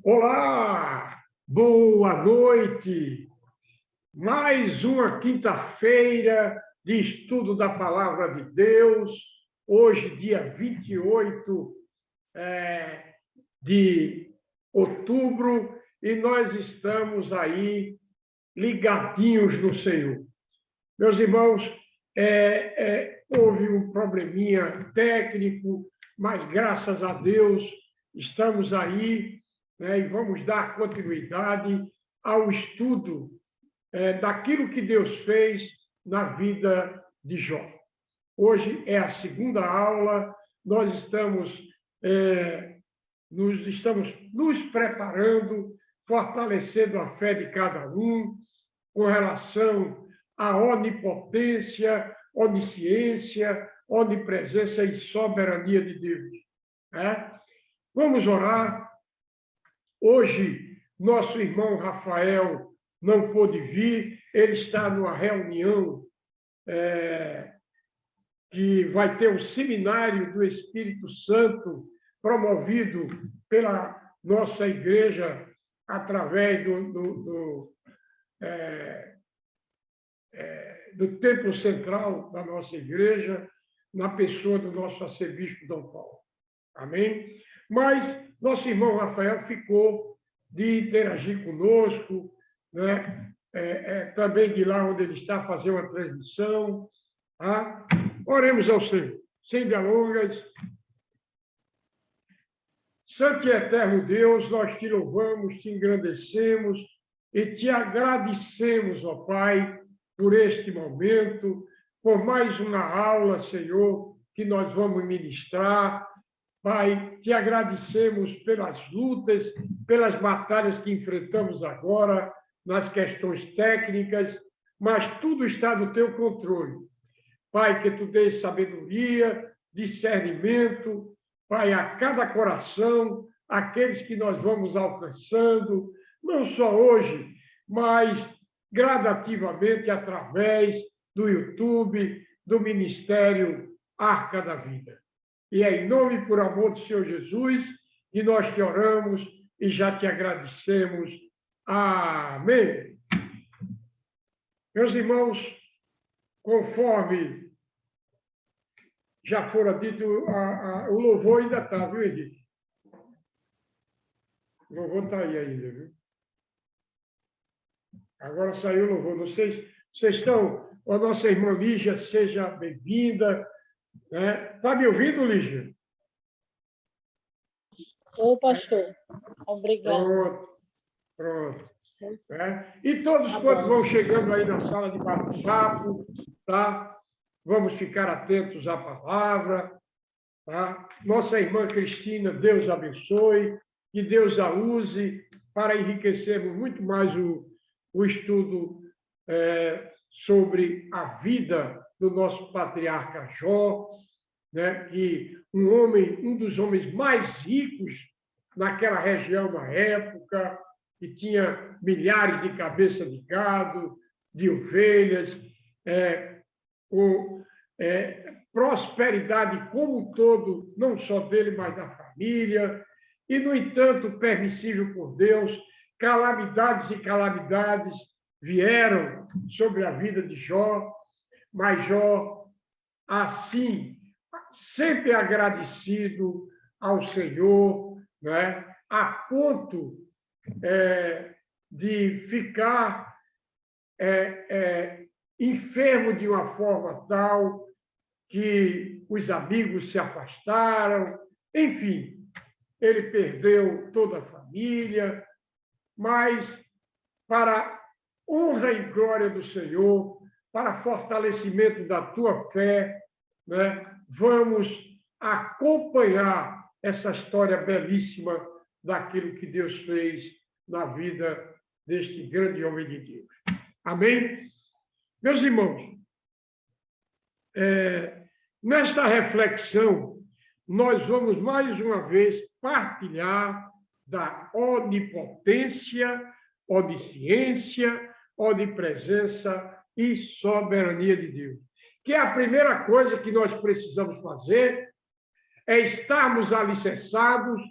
Olá, boa noite. Mais uma quinta-feira de estudo da Palavra de Deus. Hoje, dia 28 de outubro, e nós estamos aí ligadinhos no Senhor. Meus irmãos, houve um probleminha técnico, mas graças a Deus estamos aí, né, e vamos dar continuidade ao estudo daquilo que Deus fez na vida de Jó. Hoje é a segunda aula, nós estamos nos preparando, fortalecendo a fé de cada um com relação à onipotência, onisciência, onipresença e soberania de Deus. Vamos orar. Hoje, nosso irmão Rafael não pôde vir, ele está numa reunião que vai ter um seminário do Espírito Santo promovido pela nossa igreja através do templo central da nossa igreja, na pessoa do nosso arcebispo Dom Paulo. Amém? Mas nosso irmão Rafael ficou de interagir conosco, né? Também de lá onde ele está, fazer uma transmissão. Tá? Oremos ao Senhor. Sem delongas. Santo e eterno Deus, nós te louvamos, te engrandecemos e te agradecemos, ó Pai, por este momento, por mais uma aula, Senhor, que nós vamos ministrar. Pai, te agradecemos pelas lutas, pelas batalhas que enfrentamos agora, nas questões técnicas, mas tudo está no teu controle. Pai, que tu dês sabedoria, discernimento, Pai, a cada coração, aqueles que nós vamos alcançando, não só hoje, mas gradativamente através do YouTube, do Ministério Arca da Vida. E é em nome e por amor do Senhor Jesus que nós te oramos e já te agradecemos. Amém. Meus irmãos, conforme já fora dito, o louvor ainda está, viu, Henrique? O louvor está aí ainda, viu? Agora saiu o louvor. Não sei se vocês estão... A nossa irmã Lígia, seja bem-vinda. Está me ouvindo, Lígia? Ô, pastor. Obrigado. Pronto. E todos quantos vão chegando aí na sala de bate-papo, tá? Vamos ficar atentos à palavra, tá? Nossa irmã Cristina, Deus abençoe, que Deus a use para enriquecermos muito mais o estudo sobre a vida do nosso patriarca Jó, né? Que um dos homens mais ricos naquela região na época, que tinha milhares de cabeças de gado, de ovelhas, com prosperidade como um todo, não só dele, mas da família, e, no entanto, permissível por Deus, calamidades e calamidades vieram sobre a vida de Jó, mas Jó, assim, sempre agradecido ao Senhor, né? A ponto de ficar enfermo de uma forma tal que os amigos se afastaram, enfim, ele perdeu toda a família, mas para honra e glória do Senhor, para fortalecimento da tua fé, né, vamos acompanhar essa história belíssima daquilo que Deus fez na vida deste grande homem de Deus. Amém? Meus irmãos, nesta reflexão, nós vamos mais uma vez partilhar da onipotência, onisciência, onipresença e soberania de Deus. Que a primeira coisa que nós precisamos fazer é estarmos alicerçados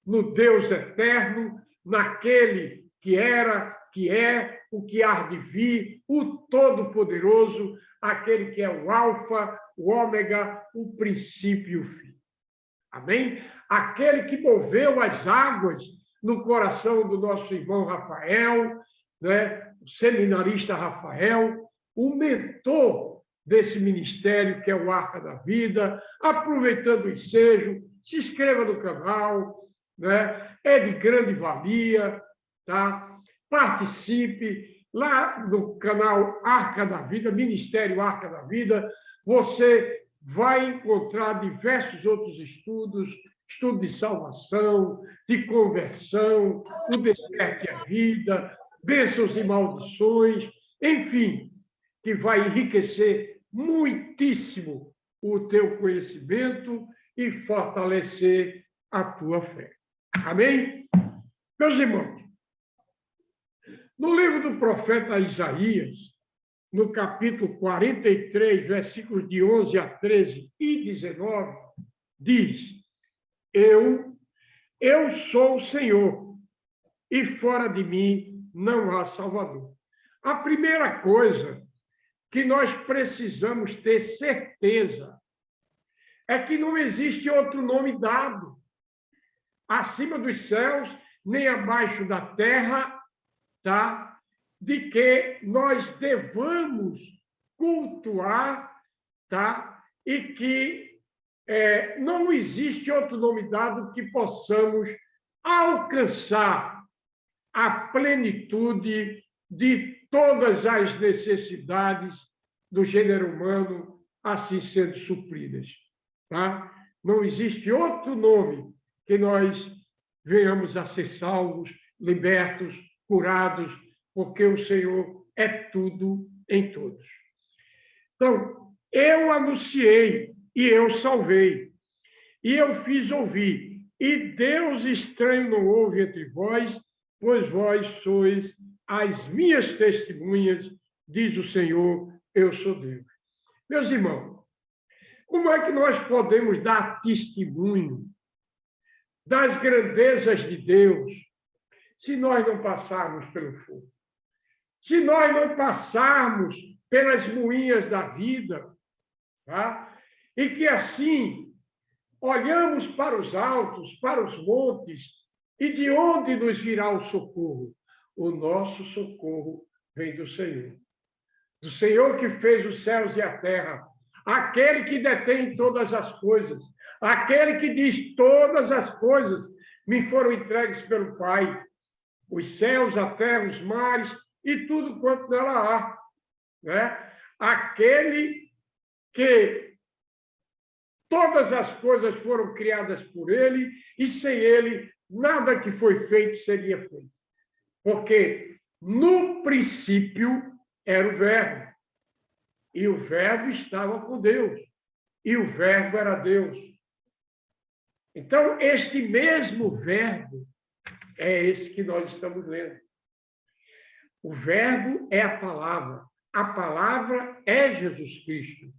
no Deus eterno, naquele que era, que é, o que há de vir, o Todo-Poderoso, aquele que é o Alfa, o Ômega, o princípio e o fim. Amém? Aquele que moveu as águas no coração do nosso irmão Rafael, né? O seminarista Rafael, o mentor desse ministério que é o Arca da Vida. Aproveitando o ensejo, se inscreva no canal, né? É de grande valia, tá? Participe lá no canal Arca da Vida, Ministério Arca da Vida. Você vai encontrar diversos outros estudos, estudo de salvação, de conversão, o desperte a vida, bênçãos e maldições, enfim, que vai enriquecer muitíssimo o teu conhecimento e fortalecer a tua fé. Amém? Meus irmãos, no livro do profeta Isaías, no capítulo 43, versículos de 11 a 13 e 19, diz: Eu sou o Senhor, e fora de mim não há Salvador. A primeira coisa que nós precisamos ter certeza é que não existe outro nome dado acima dos céus, nem abaixo da terra, tá? De que nós devamos cultuar, tá? E que não existe outro nome dado que possamos alcançar a plenitude de todas as necessidades do gênero humano assim sendo supridas, tá? Não existe outro nome que nós venhamos a ser salvos, libertos, curados, porque o Senhor é tudo em todos. Então, eu anunciei e eu salvei, e eu fiz ouvir, e Deus estranho não houve entre vós, pois vós sois as minhas testemunhas, diz o Senhor, eu sou Deus. Meus irmãos, como é que nós podemos dar testemunho das grandezas de Deus se nós não passarmos pelo fogo? Se nós não passarmos pelas moinhas da vida, tá? E que assim olhamos para os altos, para os montes, e de onde nos virá o socorro? O nosso socorro vem do Senhor que fez os céus e a terra, aquele que detém todas as coisas, aquele que diz todas as coisas me foram entregues pelo Pai, os céus, a terra, os mares e tudo quanto nela há, né? Aquele que todas as coisas foram criadas por ele e sem ele nada que foi feito seria feito. Porque no princípio era o Verbo, e o Verbo estava com Deus, e o Verbo era Deus. Então, este mesmo Verbo é esse que nós estamos lendo. O Verbo é a palavra é Jesus Cristo.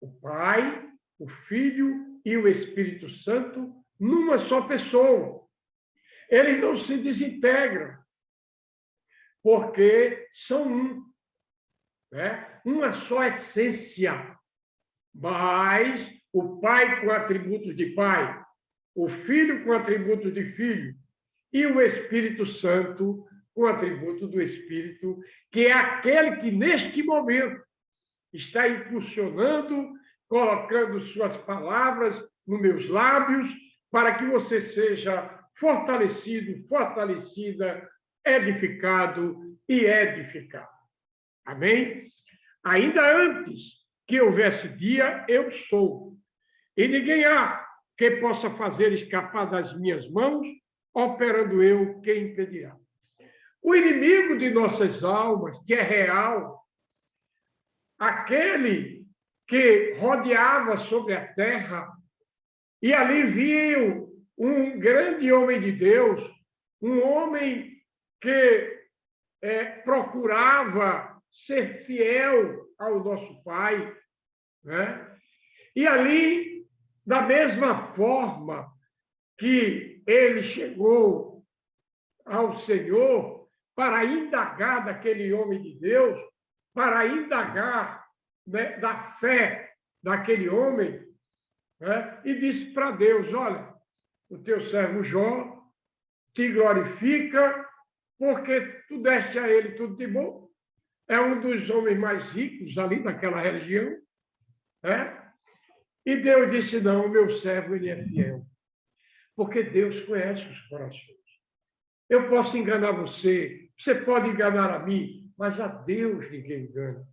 O Pai, o Filho e o Espírito Santo numa só pessoa. Eles não se desintegram, porque são um, né? Uma só essência. Mas o Pai com atributos de Pai, o Filho com atributos de Filho e o Espírito Santo com atributo do Espírito, que é aquele que, neste momento, está impulsionando, colocando suas palavras nos meus lábios, para que você seja fortalecido, fortalecida, edificado e edificado. Amém? Ainda antes que houvesse dia, eu sou. E ninguém há que possa fazer escapar das minhas mãos, operando eu, quem impedirá? O inimigo de nossas almas, que é real, aquele que rodeava sobre a terra, e ali viu um grande homem de Deus, um homem que procurava ser fiel ao nosso Pai, né? E ali, da mesma forma que ele chegou ao Senhor para indagar daquele homem de Deus, para indagar, né, da fé daquele homem, né, e disse para Deus: olha, o teu servo Jó te glorifica porque tu deste a ele tudo de bom. É um dos homens mais ricos ali daquela região, né? E Deus disse: não, o meu servo ele é fiel, porque Deus conhece os corações. Eu posso enganar você, você pode enganar a mim, mas a Deus ninguém engana.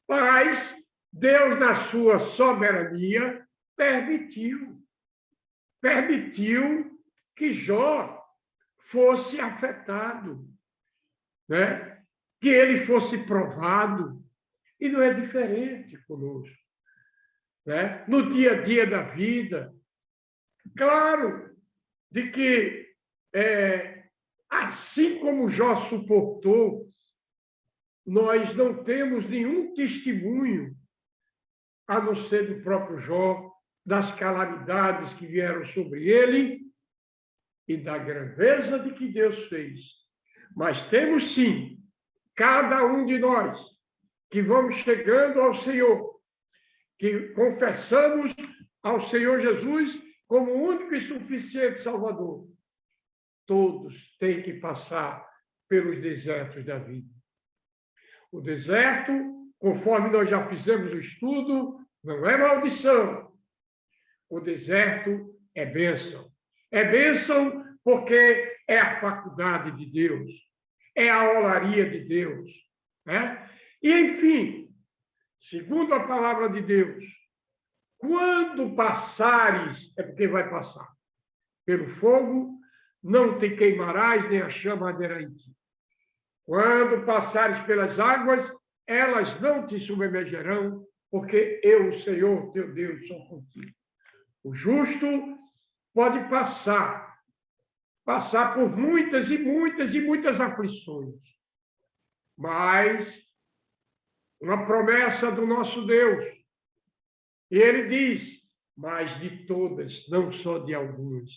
Mas Deus, na sua soberania, permitiu que Jó fosse afetado, né? Que ele fosse provado. E não é diferente conosco, né? No dia a dia da vida. Claro, de que, assim como Jó suportou, nós não temos nenhum testemunho, a não ser do próprio Jó, das calamidades que vieram sobre ele e da grandeza de que Deus fez. Mas temos, sim, cada um de nós, que vamos chegando ao Senhor, que confessamos ao Senhor Jesus como o único e suficiente Salvador. Todos têm que passar pelos desertos da vida. O deserto, conforme nós já fizemos o estudo, não é maldição. O deserto é bênção. É bênção porque é a faculdade de Deus, é a olaria de Deus, né? E, enfim, segundo a palavra de Deus, quando passares, é porque vai passar, pelo fogo, não te queimarás, nem a chama arderá em ti. Quando passares pelas águas, elas não te submergerão, porque eu, o Senhor, teu Deus, sou contigo. O justo pode passar por muitas e muitas e muitas aflições, mas uma promessa do nosso Deus. E ele diz: mas de todas, não só de algumas,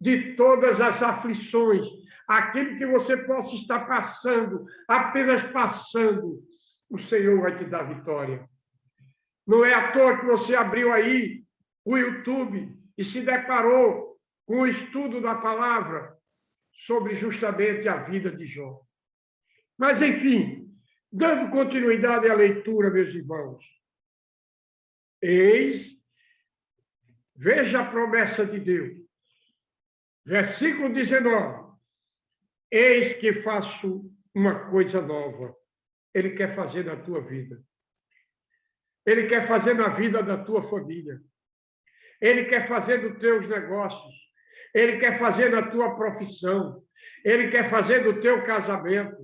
de todas as aflições, aquilo que você possa estar passando, apenas passando, o Senhor vai te dar vitória. Não é à toa que você abriu aí o YouTube e se deparou com o estudo da palavra sobre justamente a vida de Jó. Mas, enfim, dando continuidade à leitura, meus irmãos, veja a promessa de Deus. Versículo 19. Eis que faço uma coisa nova. Ele quer fazer na tua vida. Ele quer fazer na vida da tua família. Ele quer fazer nos teus negócios. Ele quer fazer na tua profissão. Ele quer fazer no teu casamento.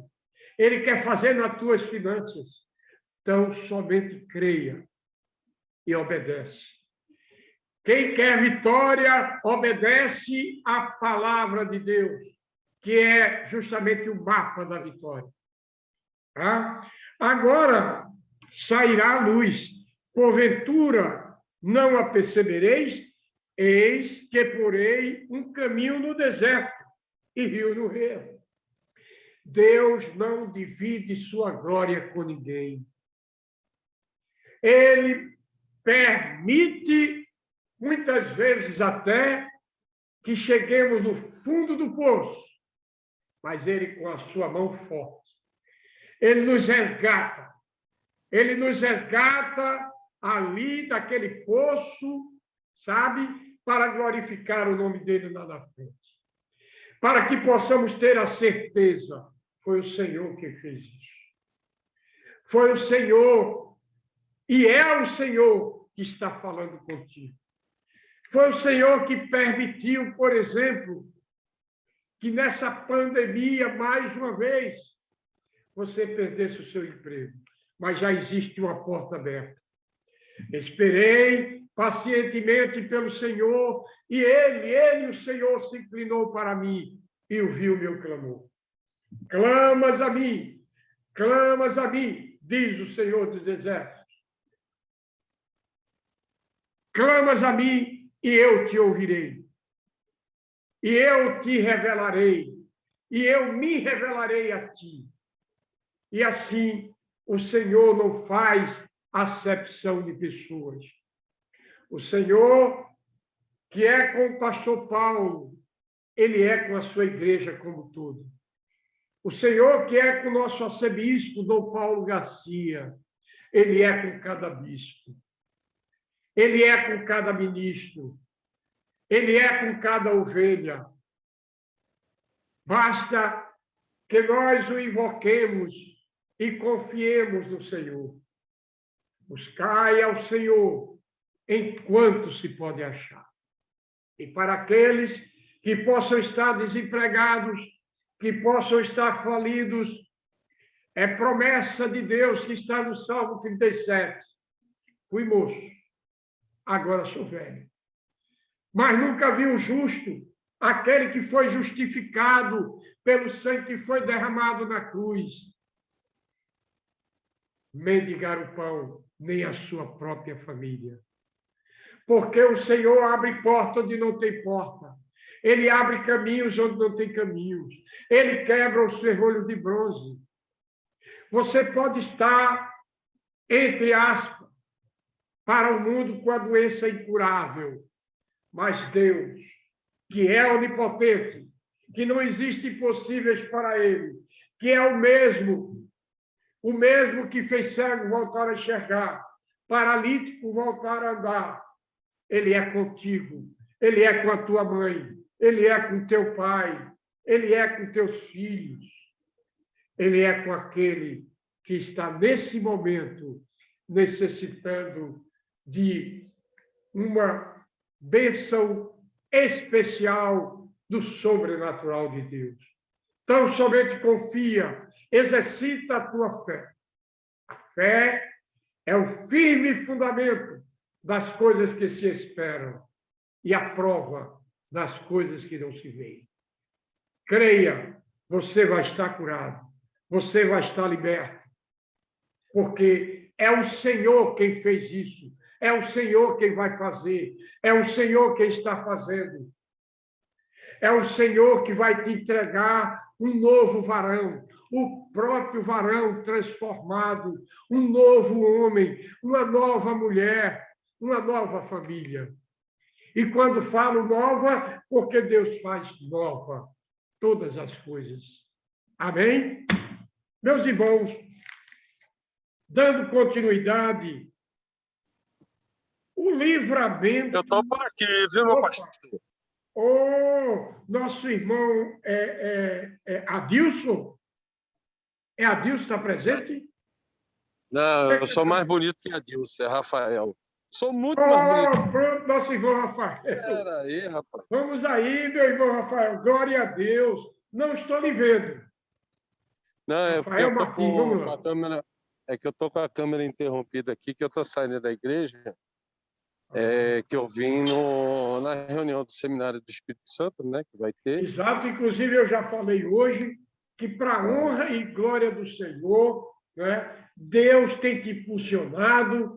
Ele quer fazer nas tuas finanças. Então, somente creia e obedece. Quem quer vitória, obedece à palavra de Deus, que é justamente o mapa da vitória. Tá? Agora sairá a luz. Porventura não a percebereis? Eis que porei um caminho no deserto e rio no rio. Deus não divide sua glória com ninguém. Ele permite, muitas vezes até, que cheguemos no fundo do poço, mas ele, com a sua mão forte, ele nos resgata. Ele nos resgata ali daquele poço, sabe? Para glorificar o nome dele lá na frente. Para que possamos ter a certeza, foi o Senhor que fez isso. Foi o Senhor, e é o Senhor que está falando contigo. Foi o Senhor que permitiu, por exemplo, que nessa pandemia, mais uma vez, você perdesse o seu emprego. Mas já existe uma porta aberta. Esperei pacientemente pelo Senhor, e ele, o Senhor, se inclinou para mim e ouviu meu clamor. Clamas a mim, diz o Senhor dos Exércitos. Clamas a mim e eu te ouvirei. E eu te revelarei e eu me revelarei a ti. E assim, o Senhor não faz acepção de pessoas. O Senhor, que é com o pastor Paulo, ele é com a sua igreja como todo. O Senhor, que é com o nosso arcebispo, Dom Paulo Garcia, ele é com cada bispo. Ele é com cada ministro. Ele é com cada ovelha. Basta que nós o invoquemos e confiemos no Senhor. Buscai ao Senhor enquanto se pode achar. E para aqueles que possam estar desempregados, que possam estar falidos, é promessa de Deus que está no Salmo 37. Fui moço, agora sou velho. Mas nunca vi um justo, aquele que foi justificado pelo sangue que foi derramado na cruz, mendigar o pão, nem a sua própria família. Porque o Senhor abre porta onde não tem porta. Ele abre caminhos onde não tem caminhos. Ele quebra os ferrolhos de bronze. Você pode estar, entre aspas, para o mundo com a doença incurável. Mas Deus, que é onipotente, que não existe impossíveis para ele, que é o mesmo que fez cego voltar a enxergar, paralítico voltar a andar, ele é contigo, ele é com a tua mãe, ele é com teu pai, ele é com teus filhos, ele é com aquele que está nesse momento necessitando de uma bênção especial do sobrenatural de Deus. Então, somente confia, exercita a tua fé. A fé é o firme fundamento das coisas que se esperam e a prova das coisas que não se veem. Creia, você vai estar curado, você vai estar liberto, porque é o Senhor quem fez isso, é o Senhor quem vai fazer, é o Senhor quem está fazendo. É o Senhor que vai te entregar um novo varão, o próprio varão transformado, um novo homem, uma nova mulher, uma nova família. E quando falo nova, porque Deus faz nova todas as coisas. Amém? Meus irmãos, dando continuidade, o livramento... Eu estou por aqui, viu, meu pastor? Nosso irmão Adilson? É Adilson, está presente? Não, eu sou mais bonito que Adilson, é Rafael. Sou muito mais bonito. Pronto, nosso irmão Rafael. Peraí, rapaz. Vamos aí, meu irmão Rafael. Glória a Deus. Não estou lhe vendo. Não, Rafael Martins, vamos lá. É que eu estou com a câmera interrompida aqui, que eu estou saindo da igreja, que eu vim na reunião do Seminário do Espírito Santo, né, que vai ter. Exato, inclusive eu já falei hoje que para a honra e glória do Senhor, né, Deus tem te impulsionado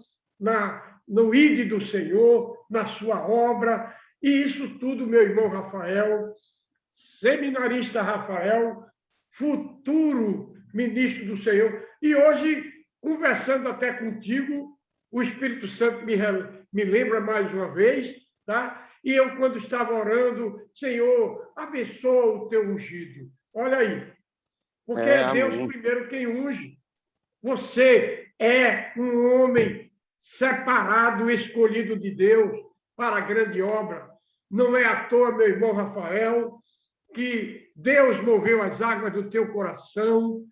no ide do Senhor, na sua obra, e isso tudo, meu irmão Rafael, seminarista Rafael, futuro ministro do Senhor, e hoje, conversando até contigo, o Espírito Santo me lembra mais uma vez, tá? E eu, quando estava orando, Senhor, abençoa o teu ungido. Olha aí, porque é Deus primeiro quem unge. Você é um homem separado, escolhido de Deus para a grande obra. Não é à toa, meu irmão Rafael, que Deus moveu as águas do teu coração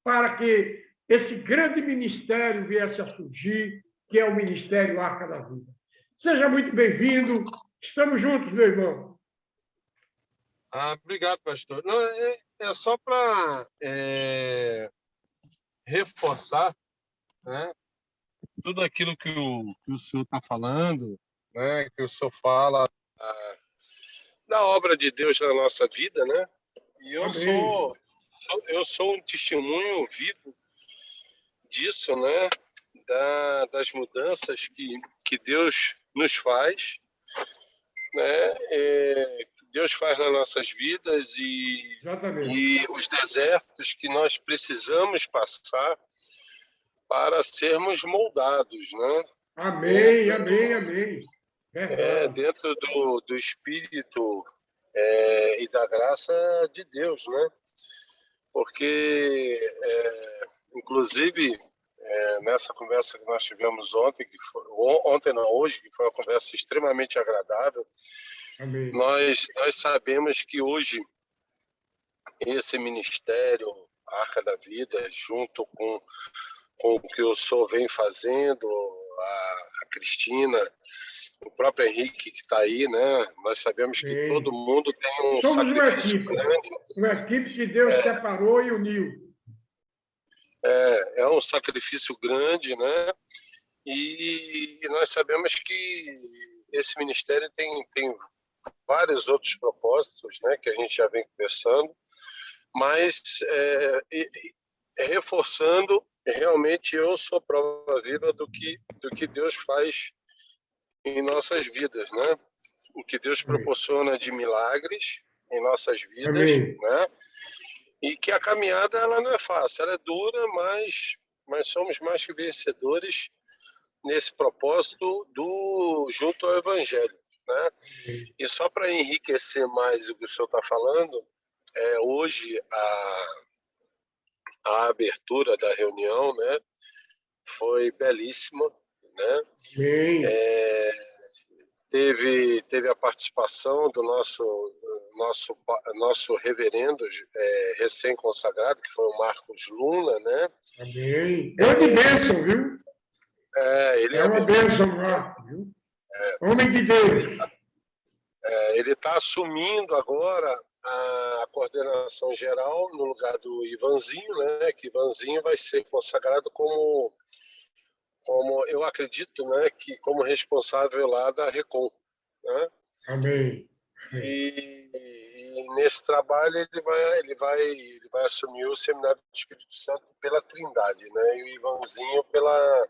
para que esse grande ministério viesse a surgir, que é o Ministério Arca da Vida. Seja muito bem-vindo. Estamos juntos, meu irmão. Obrigado, pastor. Não, é só para reforçar, né, tudo aquilo que o senhor está falando, né, que o senhor fala da obra de Deus na nossa vida, né? E eu sou um testemunho vivo disso, né? Das mudanças que Deus nos faz, né? Deus faz nas nossas vidas Exatamente. e os desertos que nós precisamos passar para sermos moldados, né? Amém, amém, amém. Verdade. Dentro do Espírito e da graça de Deus, né? Porque, inclusive, nessa conversa que nós tivemos ontem, ontem não, hoje, que foi uma conversa extremamente agradável, Amém. nós sabemos que hoje esse ministério, Arca da Vida, junto com o que o senhor vem fazendo, a Cristina, o próprio Henrique que está aí, né? Nós sabemos que Sim. todo mundo tem um Somos sacrifício grande. uma equipe que Deus separou e uniu. É um sacrifício grande, né? E nós sabemos que esse ministério tem vários outros propósitos, né? Que a gente já vem conversando, mas reforçando, realmente eu sou prova viva do que Deus faz em nossas vidas, né? O que Deus proporciona de milagres em nossas vidas, Amém. né? E que a caminhada ela não é fácil, ela é dura, mas somos mais que vencedores nesse propósito junto ao Evangelho, né? E só para enriquecer mais o que o senhor está falando, hoje a abertura da reunião, né, foi belíssima, né? Amém. Teve a participação do nosso reverendo recém-consagrado, que foi o Marcos Luna, né? Amém. Grande bênção, viu? Ele uma bênção, Marcos, viu? Homem de Deus. Ele está assumindo agora a coordenação geral no lugar do Ivanzinho, né? Que Ivanzinho vai ser consagrado como eu acredito, né? Que como responsável lá da Recon, né? Amém. E nesse trabalho ele vai assumir o Seminário do Espírito Santo pela Trindade, né? E o Ivanzinho pela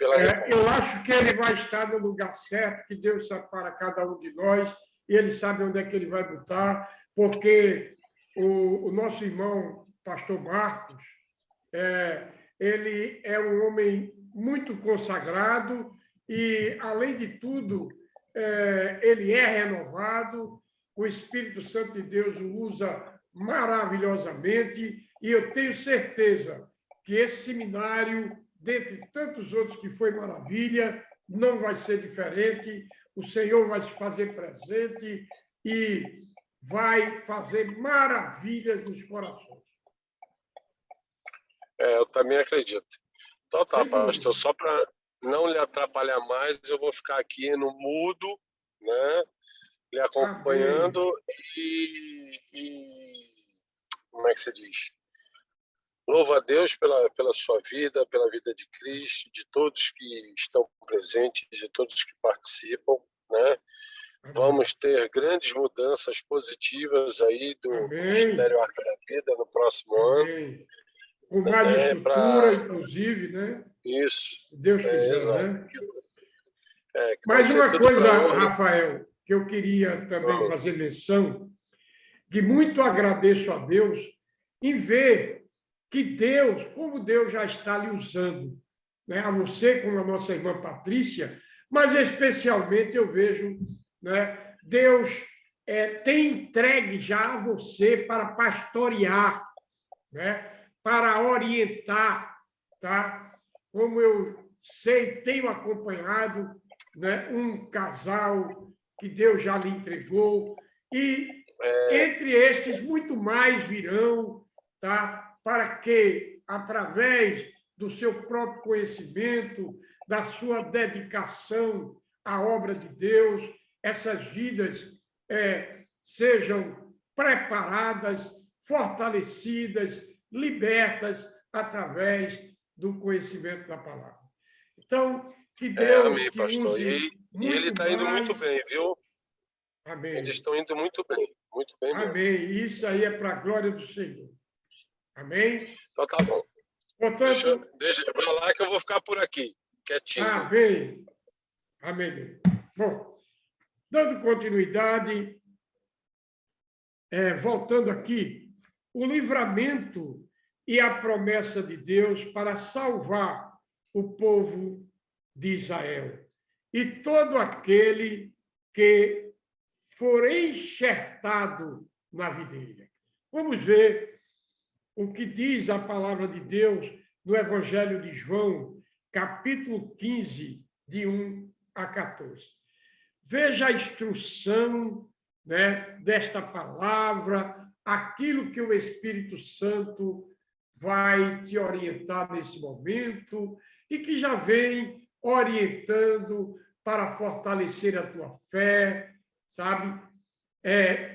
eu acho que ele vai estar no lugar certo, que Deus separa cada um de nós, e ele sabe onde é que ele vai botar, porque o nosso irmão, pastor Marcos, ele é um homem muito consagrado e, além de tudo, ele é renovado, o Espírito Santo de Deus o usa maravilhosamente, e eu tenho certeza que esse seminário, dentre tantos outros que foi maravilha, não vai ser diferente. O Senhor vai se fazer presente e vai fazer maravilhas nos corações. Eu também acredito. Então tá, Sem pastor, dúvida. só para não lhe atrapalhar mais, eu vou ficar aqui no mudo, né? Lhe acompanhando e como é que se diz? Louvo a Deus pela sua vida, pela vida de Cristo, de todos que estão presentes, de todos que participam, né? Vamos ter grandes mudanças positivas aí do Ministério Arca da Vida no próximo ano. Com mais estrutura, inclusive, né? Isso. Se Deus quiser, exato. né? Mas uma coisa, Rafael, que eu queria também fazer menção, que muito agradeço a Deus em ver que Deus, como Deus já está lhe usando, né? A você, como a nossa irmã Patrícia, mas especialmente eu vejo, né? Deus tem entregue já a você para pastorear, né? Para orientar, tá? Como eu sei, tenho acompanhado, né? Um casal que Deus já lhe entregou, e entre estes muito mais virão, tá? Para que, através do seu próprio conhecimento, da sua dedicação à obra de Deus, essas vidas sejam preparadas, fortalecidas, libertas através do conhecimento da palavra. Então, que Deus amém, te pastor. use E ele está indo muito bem, viu? Amém. Eles estão indo muito bem mesmo. Amém. Isso aí é para a glória do Senhor. Amém? Então tá bom. Portanto, vai lá que eu vou ficar por aqui, quietinho. Amém. Amém. Bom, dando continuidade, voltando aqui, o livramento e a promessa de Deus para salvar o povo de Israel. E todo aquele que for enxertado na videira. Vamos ver o que diz a palavra de Deus no Evangelho de João, capítulo 15, de 1 a 14. Veja a instrução, né, desta palavra, aquilo que o Espírito Santo vai te orientar nesse momento e que já vem orientando para fortalecer a tua fé, sabe?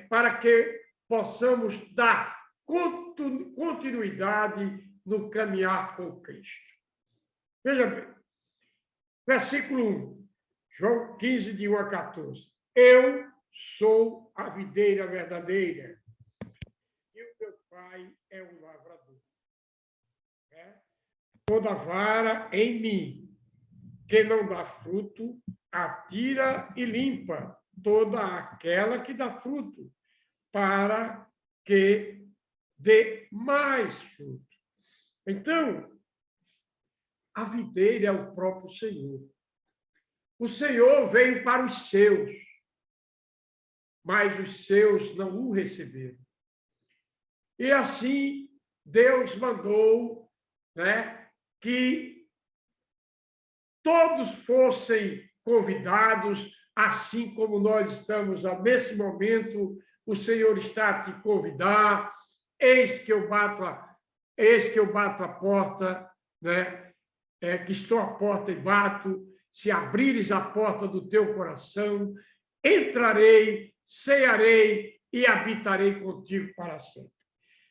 Para que possamos dar continuidade no caminhar com Cristo. Veja bem, versículo 1, João 15, de 1 a 14. Eu sou a videira verdadeira e o meu pai é o lavrador. Toda vara em mim que não dá fruto, atira e limpa toda aquela que dá fruto, para que dê mais fruto. Então, a videira é o próprio Senhor. O Senhor veio para os seus, mas os seus não o receberam. E assim, Deus mandou, né, que todos fossem convidados, assim como nós estamos nesse momento, o Senhor está a te convidar. Eis que eu bato a porta, né? Que estou à porta e bato. Se abrires a porta do teu coração, entrarei, cearei e habitarei contigo para sempre.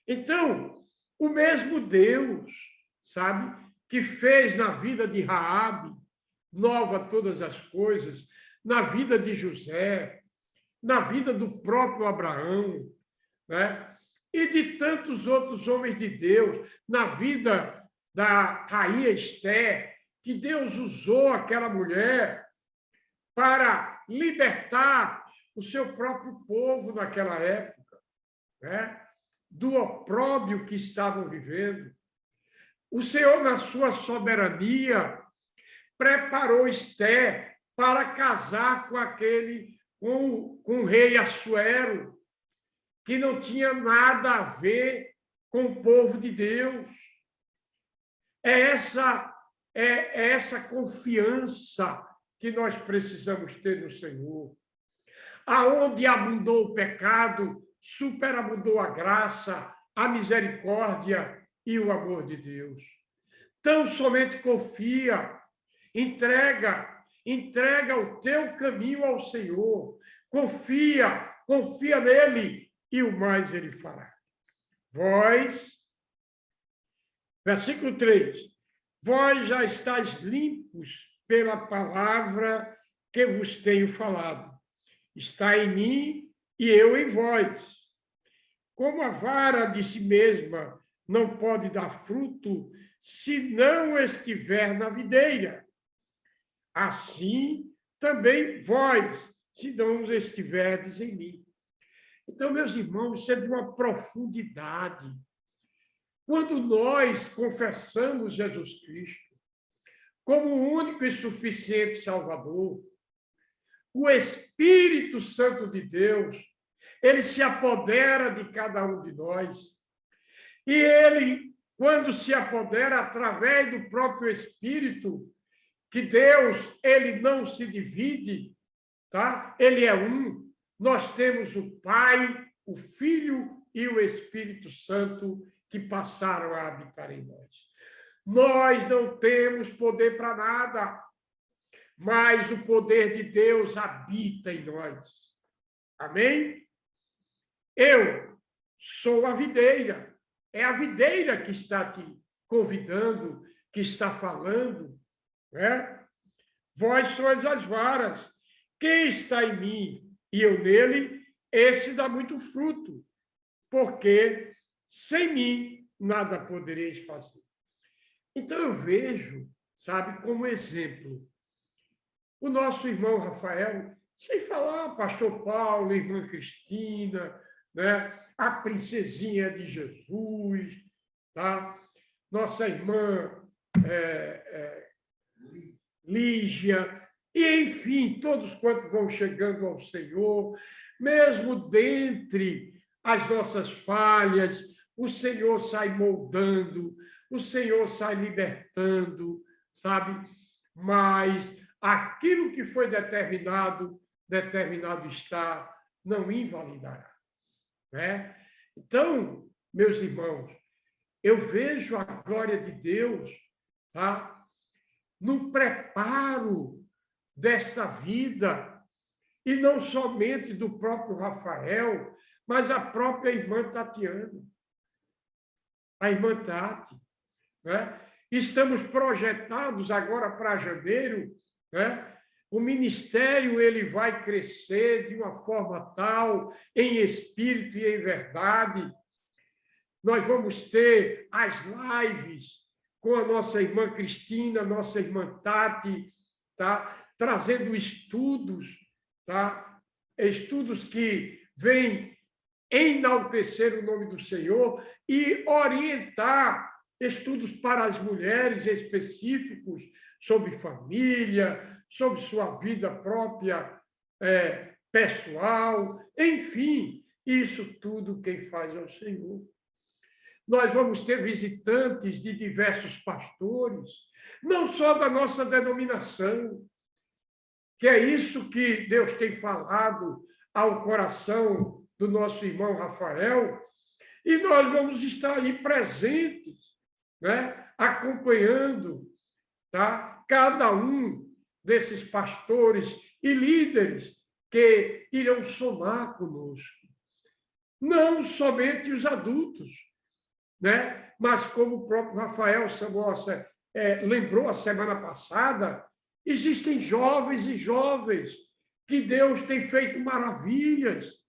Então, o mesmo Deus, sabe, que fez na vida de Raabe nova todas as coisas, na vida de José, na vida do próprio Abraão, né? E de tantos outros homens de Deus, na vida da rainha Esther, que Deus usou aquela mulher para libertar o seu próprio povo naquela época, né? Do opróbrio que estavam vivendo. O Senhor, na sua soberania, preparou Esther para casar com o rei Assuero, que não tinha nada a ver com o povo de Deus. É essa confiança que nós precisamos ter no Senhor. Aonde abundou o pecado, superabundou a graça, a misericórdia e o amor de Deus. Tão somente confia, entrega o teu caminho ao Senhor. Confia nele e o mais ele fará. Versículo 3. Vós já estáis limpos pela palavra que vos tenho falado. Está em mim e eu em vós. Como a vara de si mesma não pode dar fruto se não estiver na videira, assim também vós, se não estiverdes em mim. Então, meus irmãos, isso é de uma profundidade. Quando nós confessamos Jesus Cristo como o único e suficiente Salvador, o Espírito Santo de Deus, ele se apodera de cada um de nós. E ele, quando se apodera através do próprio Espírito, que Deus, ele não se divide, tá? Ele é um. Nós temos o Pai, o Filho e o Espírito Santo que passaram a habitar em nós. Nós não temos poder para nada, mas o poder de Deus habita em nós. Amém? Eu sou a videira. É a videira que está te convidando, que está falando, né? Vós sois as varas. Quem está em mim e eu nele, esse dá muito fruto, porque sem mim nada podereis fazer. Então eu vejo, sabe, como exemplo, o nosso irmão Rafael, sem falar pastor Paulo, irmã Cristina, né? A princesinha de Jesus, tá? Nossa irmã Lígia, e, enfim, todos quantos vão chegando ao Senhor, mesmo dentre as nossas falhas, o Senhor sai moldando, o Senhor sai libertando, sabe? Mas aquilo que foi determinado, determinado está, não invalidará, né? Então, meus irmãos, eu vejo a glória de Deus, tá? No preparo desta vida, e não somente do próprio Rafael, mas a própria irmã Tatiana, a irmã Tati, né? Estamos projetados agora para janeiro, né? O ministério ele vai crescer de uma forma tal, em espírito e em verdade. Nós vamos ter as lives com a nossa irmã Cristina, nossa irmã Tati, tá? Trazendo estudos, tá? Estudos que vêm enaltecer o nome do Senhor e orientar estudos para as mulheres específicos sobre família, sobre sua vida própria, pessoal, enfim, isso tudo quem faz é o Senhor. Nós vamos ter visitantes de diversos pastores, não só da nossa denominação, que é isso que Deus tem falado ao coração do nosso irmão Rafael, e nós vamos estar aí presentes, né? Acompanhando, tá? Cada um desses pastores e líderes que irão somar conosco. Não somente os adultos, né? Mas como o próprio Rafael Samosa lembrou a semana passada, existem jovens e jovens que Deus tem feito maravilhas.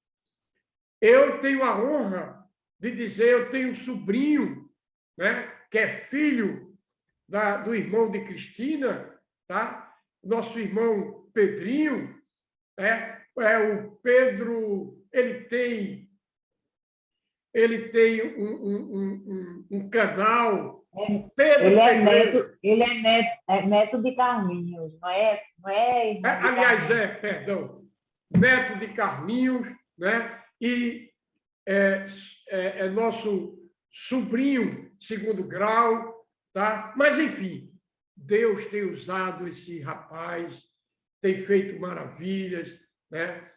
Eu tenho a honra de dizer, eu tenho um sobrinho, né? Que é filho do irmão de Cristina, tá? Nosso irmão Pedrinho, o Pedro, ele tem um canal, Pedro Pedreiro. Ele é neto de Carlinhos, não é? Aliás, perdão, neto de Carlinhos, né? E é nosso sobrinho segundo grau, tá? Mas, enfim, Deus tem usado esse rapaz, tem feito maravilhas, né?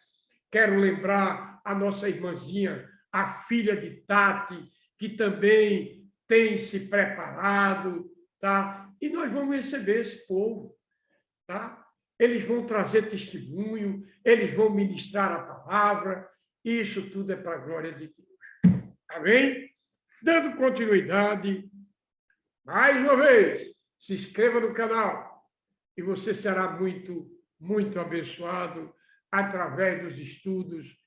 Quero lembrar a nossa irmãzinha, a filha de Tati, que também tem se preparado, tá? E nós vamos receber esse povo, tá? Eles vão trazer testemunho, eles vão ministrar a palavra, e isso tudo é para a glória de Deus. Amém? Dando continuidade, mais uma vez, se inscreva no canal e você será muito, muito abençoado através dos estudos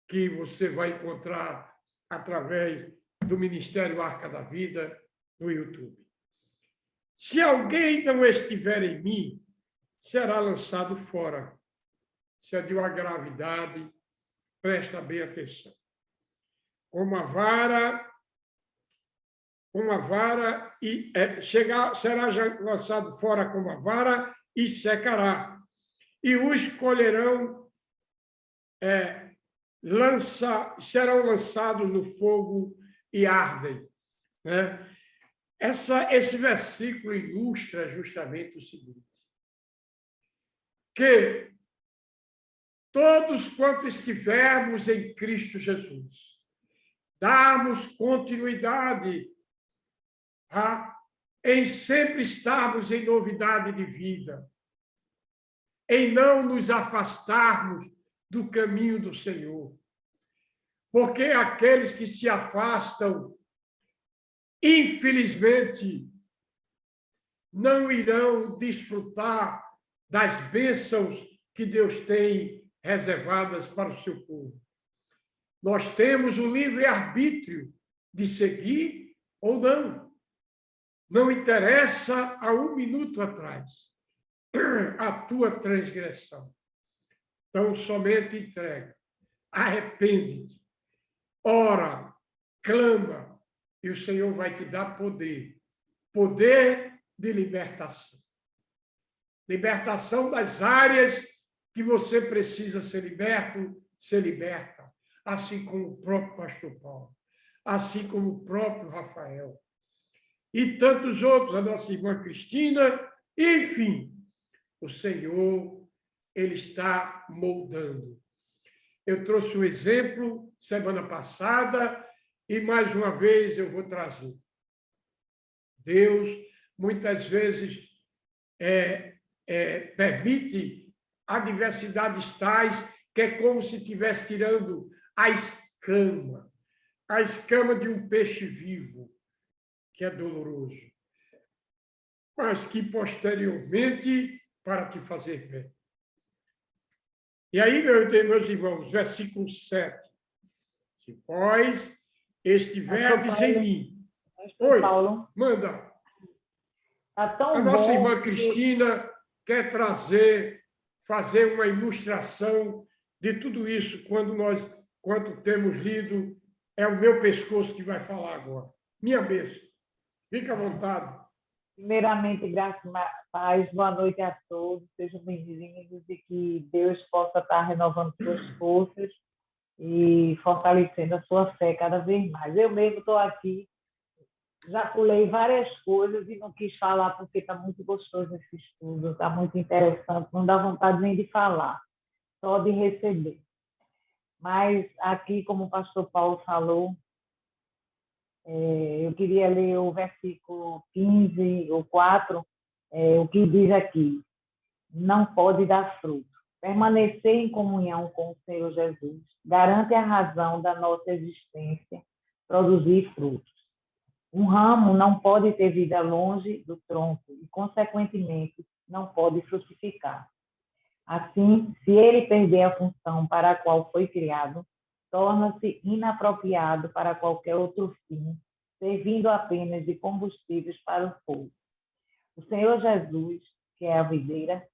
que você vai encontrar através do Ministério Arca da Vida no YouTube. Se alguém não estiver em mim, será lançado fora. Se é de uma gravidade, presta bem atenção. Como a vara e será lançado fora como a vara e secará. E os colherão, serão lançados no fogo e ardem, né? Esse versículo ilustra justamente o seguinte: que todos quantos estivermos em Cristo Jesus, darmos continuidade em sempre estarmos em novidade de vida, em não nos afastarmos do caminho do Senhor. Porque aqueles que se afastam, infelizmente, não irão desfrutar das bênçãos que Deus tem reservadas para o seu povo. Nós temos o livre-arbítrio de seguir ou não. Não interessa há um minuto atrás a tua transgressão. Então, somente entrega. Arrepende-te. ora, clama, e o Senhor vai te dar poder. Poder de libertação. Libertação das áreas que você precisa ser liberto, ser liberta. Assim como o próprio pastor Paulo, assim como o próprio Rafael. E tantos outros, a nossa irmã Cristina, enfim, o Senhor, Ele está moldando. Eu trouxe um exemplo semana passada e mais uma vez eu vou trazer. Deus, muitas vezes, permite adversidades tais que é como se estivesse tirando a escama de um peixe vivo, que é doloroso, mas que posteriormente para te fazer bem. E aí, meus irmãos, versículo 7. Se vós estiverdes em mim. Oi, Paulo, manda. tá tão A nossa bom irmã Cristina quer fazer uma ilustração de tudo isso quando temos lido. É o meu pescoço que vai falar agora. Minha bênção. Fica à vontade. Primeiramente, graças e paz, boa noite a todos, sejam bem-vindos e que Deus possa estar renovando suas forças e fortalecendo a sua fé cada vez mais. Eu mesmo estou aqui, já pulei várias coisas e não quis falar porque está muito gostoso esse estudo, está muito interessante, não dá vontade nem de falar, só de receber. Mas aqui, como o pastor Paulo falou, eu queria ler o versículo 15, ou 4, o que diz aqui: não pode dar fruto. Permanecer em comunhão com o Senhor Jesus garante a razão da nossa existência, produzir frutos. Um ramo não pode ter vida longe do tronco e, consequentemente, não pode frutificar. Assim, se ele perder a função para a qual foi criado, torna-se inapropriado para qualquer outro fim, servindo apenas de combustíveis para o fogo. O Senhor Jesus, que é a videira,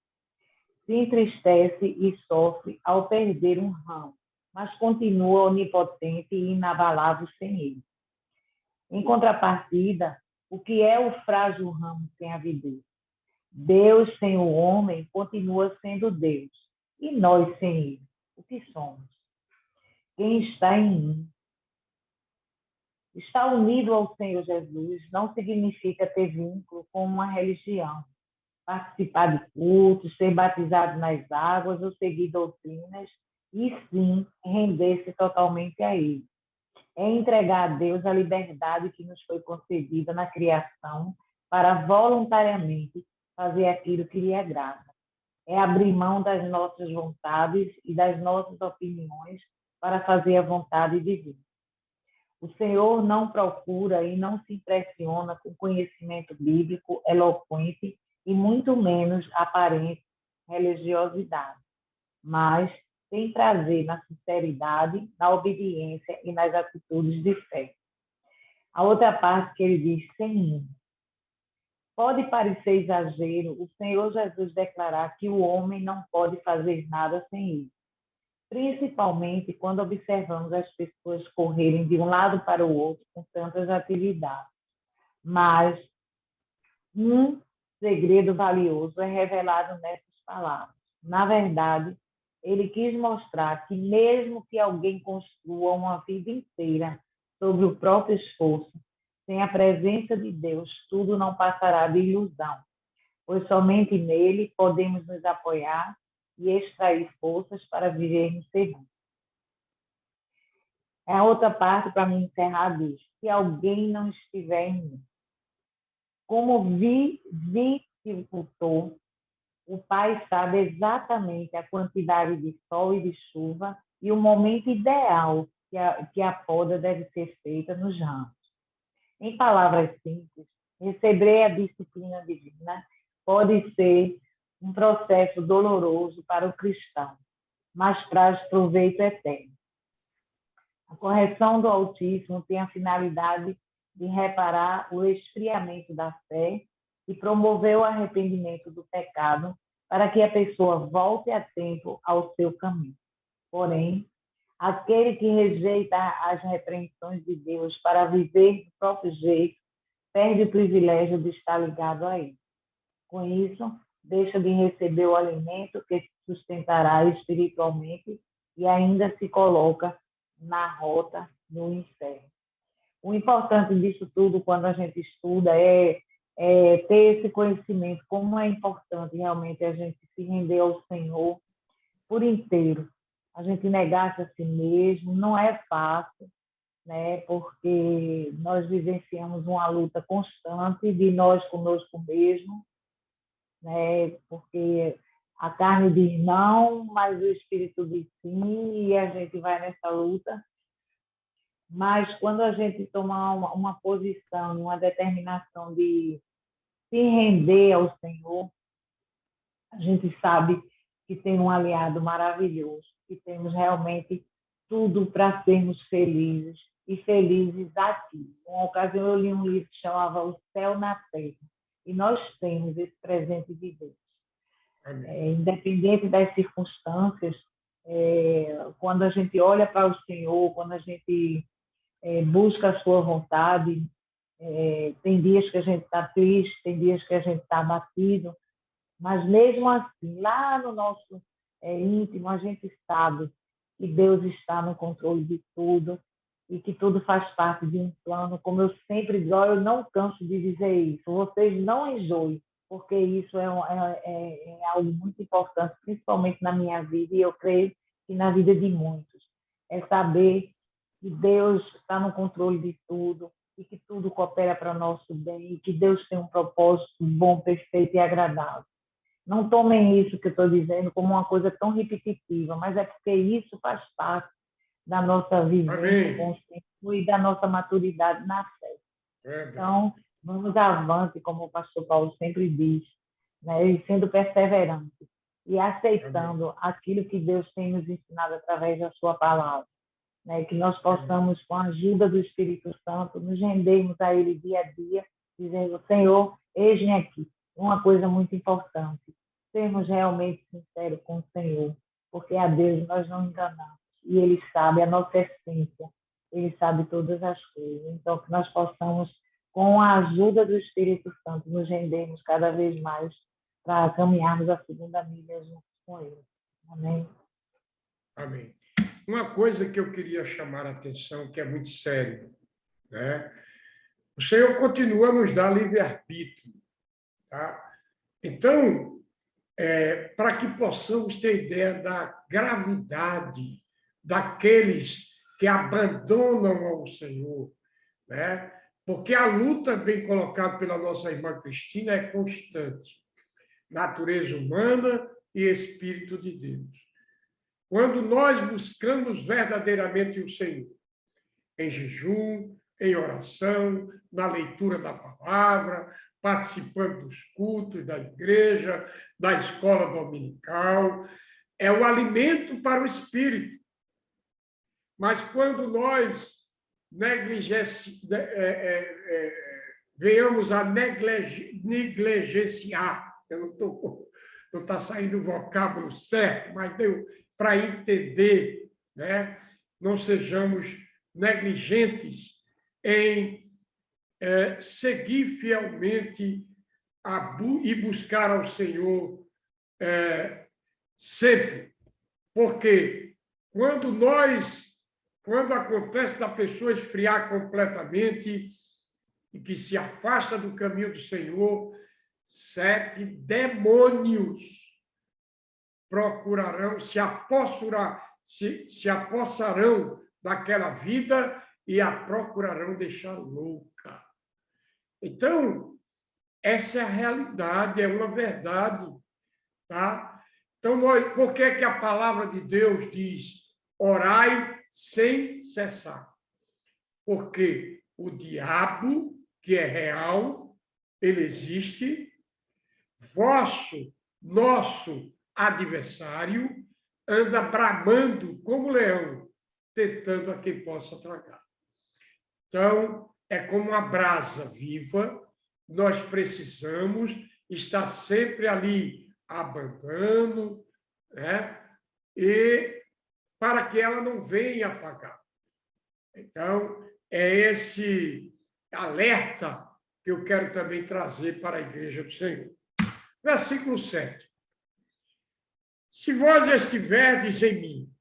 se entristece e sofre ao perder um ramo, mas continua onipotente e inabalável sem ele. Em contrapartida, o que é o frágil ramo sem a videira? Deus sem o homem continua sendo Deus, e nós sem ele, o que somos? Quem está em mim estar unido ao Senhor Jesus não significa ter vínculo com uma religião, participar de cultos, ser batizado nas águas ou seguir doutrinas, e sim render-se totalmente a Ele. É entregar a Deus a liberdade que nos foi concedida na criação para voluntariamente fazer aquilo que lhe agrada. É abrir mão das nossas vontades e das nossas opiniões para fazer a vontade de Deus. O Senhor não procura e não se impressiona com conhecimento bíblico eloquente e muito menos aparente religiosidade, mas tem prazer na sinceridade, na obediência e nas atitudes de fé. A outra parte que ele diz, sem mim. Pode parecer exagero o Senhor Jesus declarar que o homem não pode fazer nada sem ele, principalmente quando observamos as pessoas correrem de um lado para o outro com tantas atividades. Mas um segredo valioso é revelado nessas palavras. Na verdade, ele quis mostrar que mesmo que alguém construa uma vida inteira sobre o próprio esforço, sem a presença de Deus, tudo não passará de ilusão, pois somente nele podemos nos apoiar e extrair forças para vivermos seguros. A outra parte, para me encerrar, diz: se alguém não estiver em mim. Como viticultor, o Pai sabe exatamente a quantidade de sol e de chuva e o momento ideal que a poda deve ser feita nos ramos. Em palavras simples, receber a disciplina divina pode ser um processo doloroso para o cristão, mas traz proveito eterno. A correção do Altíssimo tem a finalidade de reparar o esfriamento da fé e promover o arrependimento do pecado para que a pessoa volte a tempo ao seu caminho. Porém, Aquele que rejeita as repreensões de Deus para viver do próprio jeito, perde o privilégio de estar ligado a ele. Com isso, deixa de receber o alimento que sustentará espiritualmente e ainda se coloca na rota do inferno. O importante disso tudo, quando a gente estuda, é ter esse conhecimento, como é importante realmente a gente se render ao Senhor por inteiro. A gente negar-se a si mesmo não é fácil, né? Porque nós vivenciamos uma luta constante de nós conosco mesmo, né? Porque a carne diz não, mas o Espírito diz sim, e a gente vai nessa luta. Mas quando a gente toma uma posição, uma determinação de se render ao Senhor, a gente sabe que tem um aliado maravilhoso, que temos realmente tudo para sermos felizes, e felizes aqui. Uma ocasião eu li um livro que chamava O Céu na Terra, e nós temos esse presente de Deus. Independente das circunstâncias, quando a gente olha para o Senhor, quando a gente busca a sua vontade, tem dias que a gente está triste, tem dias que a gente está abatido, mas mesmo assim, lá no nosso íntimo, a gente sabe que Deus está no controle de tudo e que tudo faz parte de um plano. Como eu sempre digo, eu não canso de dizer isso, vocês não enjoem, porque isso é algo muito importante, principalmente na minha vida, e eu creio que na vida de muitos. É saber que Deus está no controle de tudo e que tudo coopera para o nosso bem e que Deus tem um propósito bom, perfeito e agradável. Não tomem isso que eu estou dizendo como uma coisa tão repetitiva, mas é porque isso faz parte da nossa vivência com o Senhor e da nossa maturidade na fé. Então, vamos avante, como o pastor Paulo sempre diz, né? E sendo perseverante e aceitando aquilo que Deus tem nos ensinado através da sua palavra. Né, que nós possamos, com a ajuda do Espírito Santo, nos rendermos a Ele dia a dia, dizendo: Senhor, eis-me aqui. Uma coisa muito importante, sermos realmente sinceros com o Senhor, porque a Deus nós não enganamos, e Ele sabe a nossa essência, Ele sabe todas as coisas. Então, que nós possamos, com a ajuda do Espírito Santo, nos rendermos cada vez mais para caminharmos a segunda milha juntos com Ele. Amém? Amém. Uma coisa que eu queria chamar a atenção, que é muito sério, né? O Senhor continua a nos dar livre-arbítrio, tá? Então, para que possamos ter ideia da gravidade daqueles que abandonam ao Senhor, né? Porque a luta, bem colocada pela nossa irmã Cristina, é constante. Natureza humana e Espírito de Deus. Quando nós buscamos verdadeiramente o Senhor, em jejum, em oração, na leitura da palavra, participando dos cultos da igreja, da escola dominical, é o alimento para o espírito. Mas quando nós venhamos a negligenciar, eu não está saindo o vocábulo certo, mas deu para entender, né? Não sejamos negligentes em seguir fielmente e buscar ao Senhor sempre. Porque quando acontece da pessoa esfriar completamente e que se afasta do caminho do Senhor, 7 demônios procurarão, se apossarão daquela vida e a procurarão deixar louca. Então, essa é a realidade, é uma verdade, tá? Então, por que que a palavra de Deus diz: orai sem cessar? Porque o diabo, que é real, ele existe, nosso adversário anda bramando como leão, tentando a quem possa tragar. Então, é como uma brasa viva, nós precisamos estar sempre ali, abandando, né? E para que ela não venha apagar. Então, é esse alerta que eu quero também trazer para a igreja do Senhor. Versículo 7. Se vós estiverdes em mim,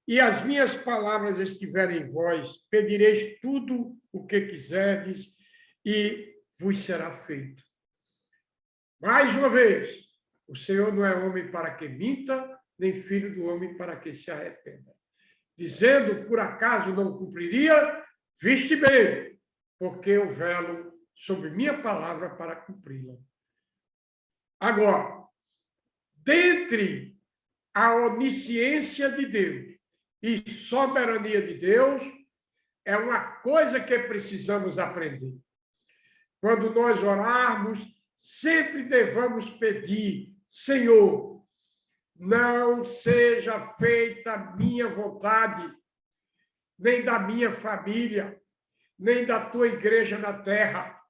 e as minhas palavras estiverem em vós, pedireis tudo o que quiserdes, e vos será feito. Mais uma vez, o Senhor não é homem para que minta, nem filho do homem para que se arrependa. Dizendo, por acaso não cumpriria, viste bem, porque eu velo sobre minha palavra para cumpri-la. Agora, dentre a onisciência de Deus e soberania de Deus, é uma coisa que precisamos aprender. Quando nós orarmos, sempre devamos pedir, Senhor, não seja feita a minha vontade, nem da minha família, nem da tua igreja na terra,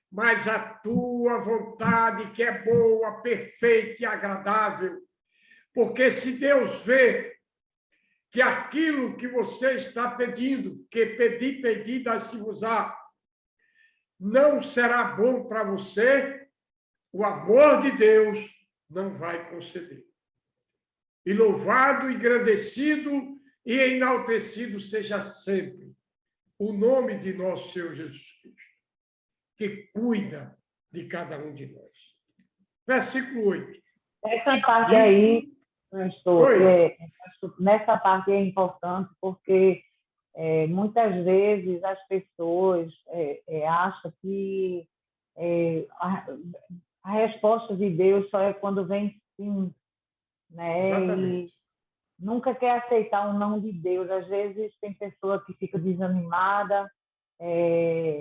mas a tua vontade, que é boa, perfeita e agradável. Porque se Deus vê que aquilo que você está pedindo, que pedi, dá-se-vos-á, não será bom para você, o amor de Deus não vai conceder. E louvado, engrandecido e enaltecido seja sempre o nome de nosso Senhor Jesus Cristo, que cuida de cada um de nós. Versículo 8. Essa parte aí, pastor, nessa parte é importante porque muitas vezes as pessoas acham que a resposta de Deus só é quando vem sim, né? Exatamente. E nunca quer aceitar o não de Deus. Às vezes tem pessoa que fica desanimada,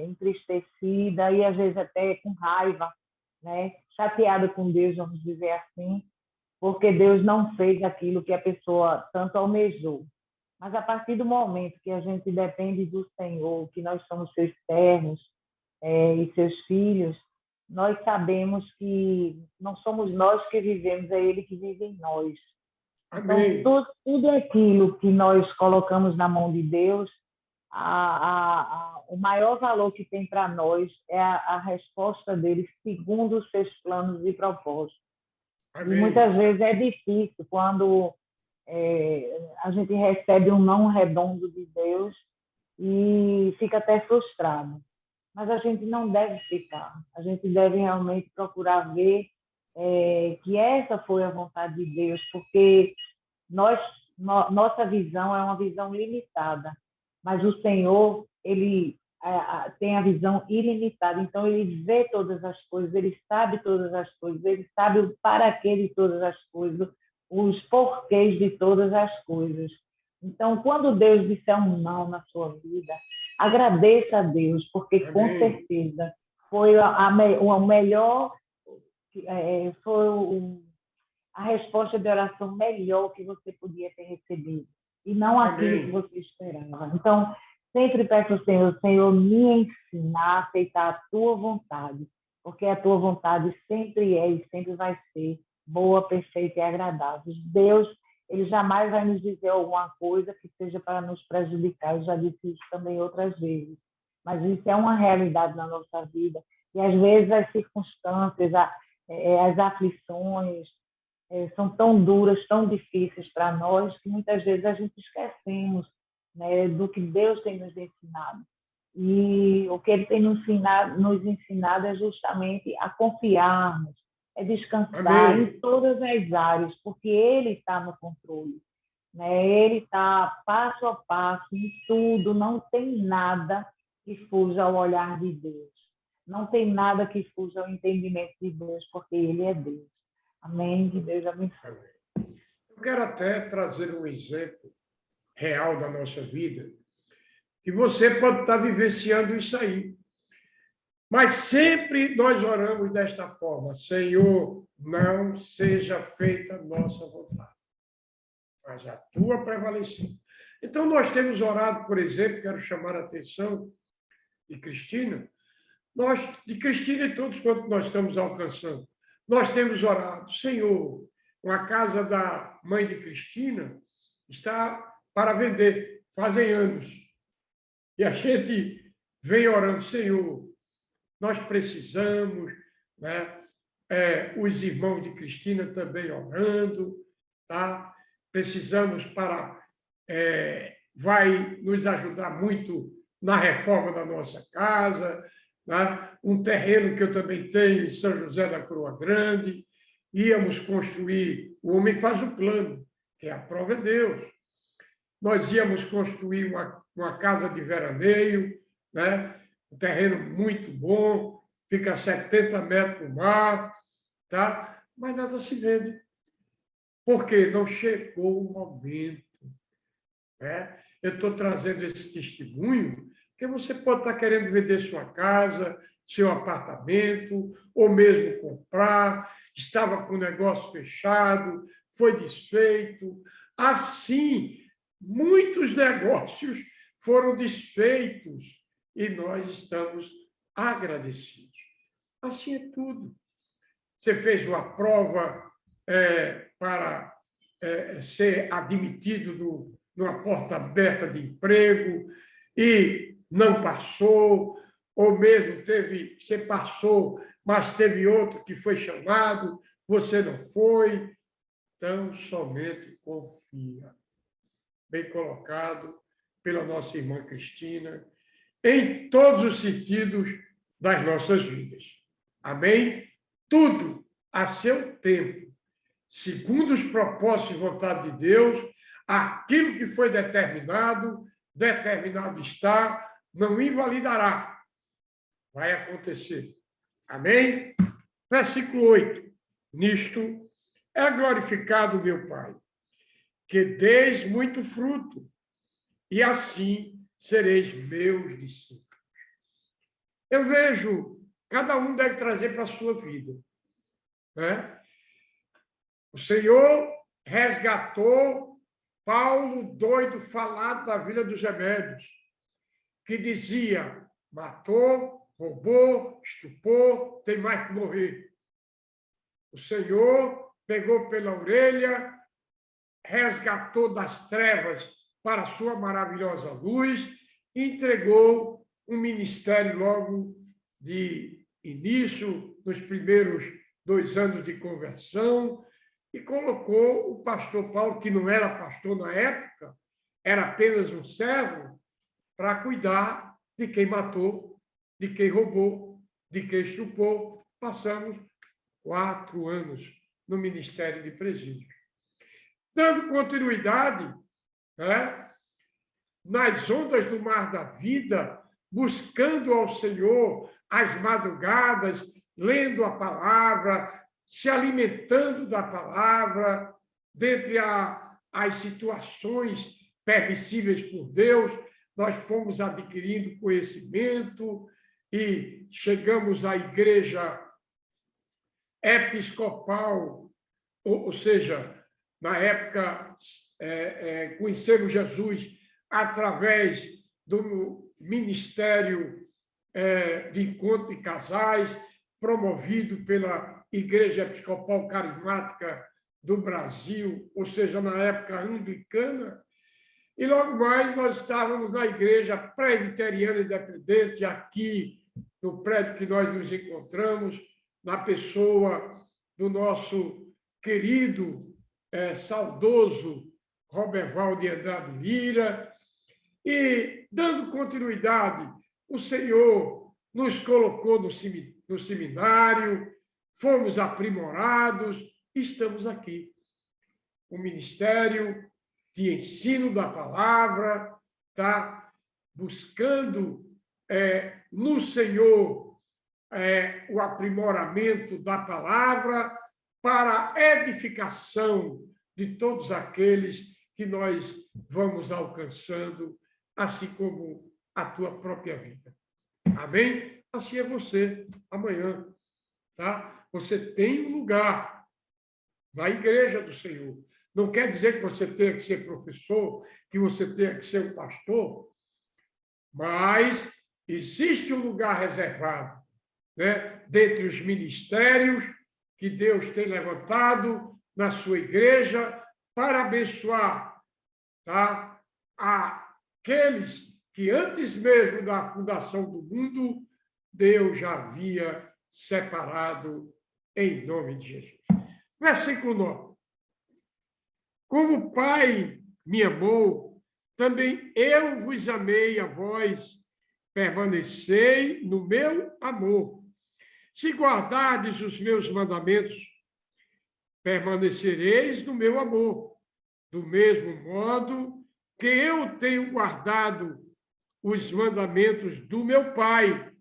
entristecida e às vezes até com raiva, né? Chateada com Deus, vamos dizer assim, porque Deus não fez aquilo que a pessoa tanto almejou. Mas a partir do momento que a gente depende do Senhor, que nós somos seus servos e seus filhos, nós sabemos que não somos nós que vivemos, é Ele que vive em nós. Amém. Então, tudo aquilo que nós colocamos na mão de Deus, o maior valor que tem para nós é a resposta dele segundo os seus planos e propósitos. Amém. E muitas vezes é difícil quando a gente recebe um não redondo de Deus e fica até frustrado. Mas a gente não deve ficar. A gente deve realmente procurar ver que essa foi a vontade de Deus, porque nossa visão é uma visão limitada, mas o Senhor, ele tem a visão ilimitada, então ele vê todas as coisas, ele sabe todas as coisas, ele sabe o para quê de todas as coisas, os porquês de todas as coisas. Então, quando Deus disser um não na sua vida, agradeça a Deus, porque Amém. com certeza foi o melhor, foi a resposta de oração melhor que você podia ter recebido, e não aquilo que você esperava. Então, sempre peço ao Senhor, Senhor, me ensina a aceitar a tua vontade, porque a tua vontade sempre é e sempre vai ser boa, perfeita e agradável. Deus, ele jamais vai nos dizer alguma coisa que seja para nos prejudicar. Eu já disse isso também outras vezes. Mas isso é uma realidade na nossa vida. E, às vezes, as circunstâncias, as aflições são tão duras, tão difíceis para nós, que muitas vezes a gente esquecemos, né, do que Deus tem nos ensinado. E o que Ele tem nos ensinado é justamente a confiarmos, descansar Amém. em todas as áreas, porque Ele está no controle, né? Ele está passo a passo em tudo, não tem nada que fuja ao olhar de Deus, não tem nada que fuja ao entendimento de Deus, porque Ele é Deus. Amém? Que Deus abençoe. Eu quero até trazer um exemplo real da nossa vida, que você pode estar vivenciando isso aí. Mas sempre nós oramos desta forma: Senhor, não seja feita a nossa vontade, mas a tua prevalecer. Então, nós temos orado, por exemplo, quero chamar a atenção de Cristina, de Cristina e todos quantos nós estamos alcançando. Nós temos orado, Senhor, com a casa da mãe de Cristina, está para vender, fazem anos. E a gente vem orando, Senhor, nós precisamos, né? Os irmãos de Cristina também orando, tá? Precisamos vai nos ajudar muito na reforma da nossa casa, tá? Um terreno que eu também tenho em São José da Croa Grande, íamos construir, o homem faz o plano, que a prova é Deus. Nós íamos construir uma casa de veraneio, né? Um terreno muito bom, fica a 70 metros do mar, tá? Mas nada se vende. Porque não chegou o momento. Né? Eu estou trazendo esse testemunho, porque você pode estar querendo vender sua casa, seu apartamento, ou mesmo comprar, estava com o negócio fechado, foi desfeito. Assim, muitos negócios foram desfeitos e nós estamos agradecidos. Assim é tudo. Você fez uma prova para ser admitido numa porta aberta de emprego e não passou, ou mesmo você passou, mas teve outro que foi chamado, você não foi. Então, somente confia. Bem colocado pela nossa irmã Cristina, em todos os sentidos das nossas vidas. Amém? Tudo a seu tempo, segundo os propósitos e vontade de Deus, aquilo que foi determinado está, não invalidará. Vai acontecer. Amém? Versículo 8. Nisto é glorificado meu Pai, que deis muito fruto, e assim sereis meus discípulos. Eu vejo, cada um deve trazer para a sua vida, né? O Senhor resgatou Paulo, doido, falado da Vila dos Remédios, que dizia, matou, roubou, estupou, tem mais que morrer. O Senhor pegou pela orelha, resgatou das trevas para a sua maravilhosa luz, e entregou um ministério logo de início, nos primeiros 2 anos de conversão, e colocou o pastor Paulo, que não era pastor na época, era apenas um servo, para cuidar de quem matou, de quem roubou, de quem estupou. Passamos 4 anos no Ministério de Presídio. Dando continuidade, né, nas ondas do mar da vida, buscando ao Senhor as madrugadas, lendo a palavra, se alimentando da palavra, dentre as situações permissíveis por Deus, nós fomos adquirindo conhecimento e chegamos à igreja episcopal, ou seja, na época, conhecemos Jesus através do ministério de encontro de casais, promovido pela Igreja Episcopal Carismática do Brasil, ou seja, na época anglicana, e logo mais nós estávamos na Igreja Presbiteriana Independente, aqui no prédio que nós nos encontramos, na pessoa do nosso querido, saudoso Roberval de Andrade Lira, e, dando continuidade, o Senhor nos colocou no seminário, fomos aprimorados, estamos aqui. O Ministério de Ensino da Palavra está buscando no Senhor o aprimoramento da palavra para a edificação de todos aqueles que nós vamos alcançando, assim como a tua própria vida. Amém? Assim é você amanhã, tá? Você tem um lugar na igreja do Senhor. Não quer dizer que você tenha que ser professor, que você tenha que ser um pastor, mas existe um lugar reservado, né, dentre os ministérios que Deus tem levantado na sua igreja para abençoar tá? Aqueles que antes mesmo da fundação do mundo, Deus já havia separado em nome de Jesus. Versículo 9. Como o Pai me amou, também eu vos amei a vós, permanecei no meu amor. Se guardardes os meus mandamentos, permanecereis no meu amor, do mesmo modo que eu tenho guardado os mandamentos do meu Pai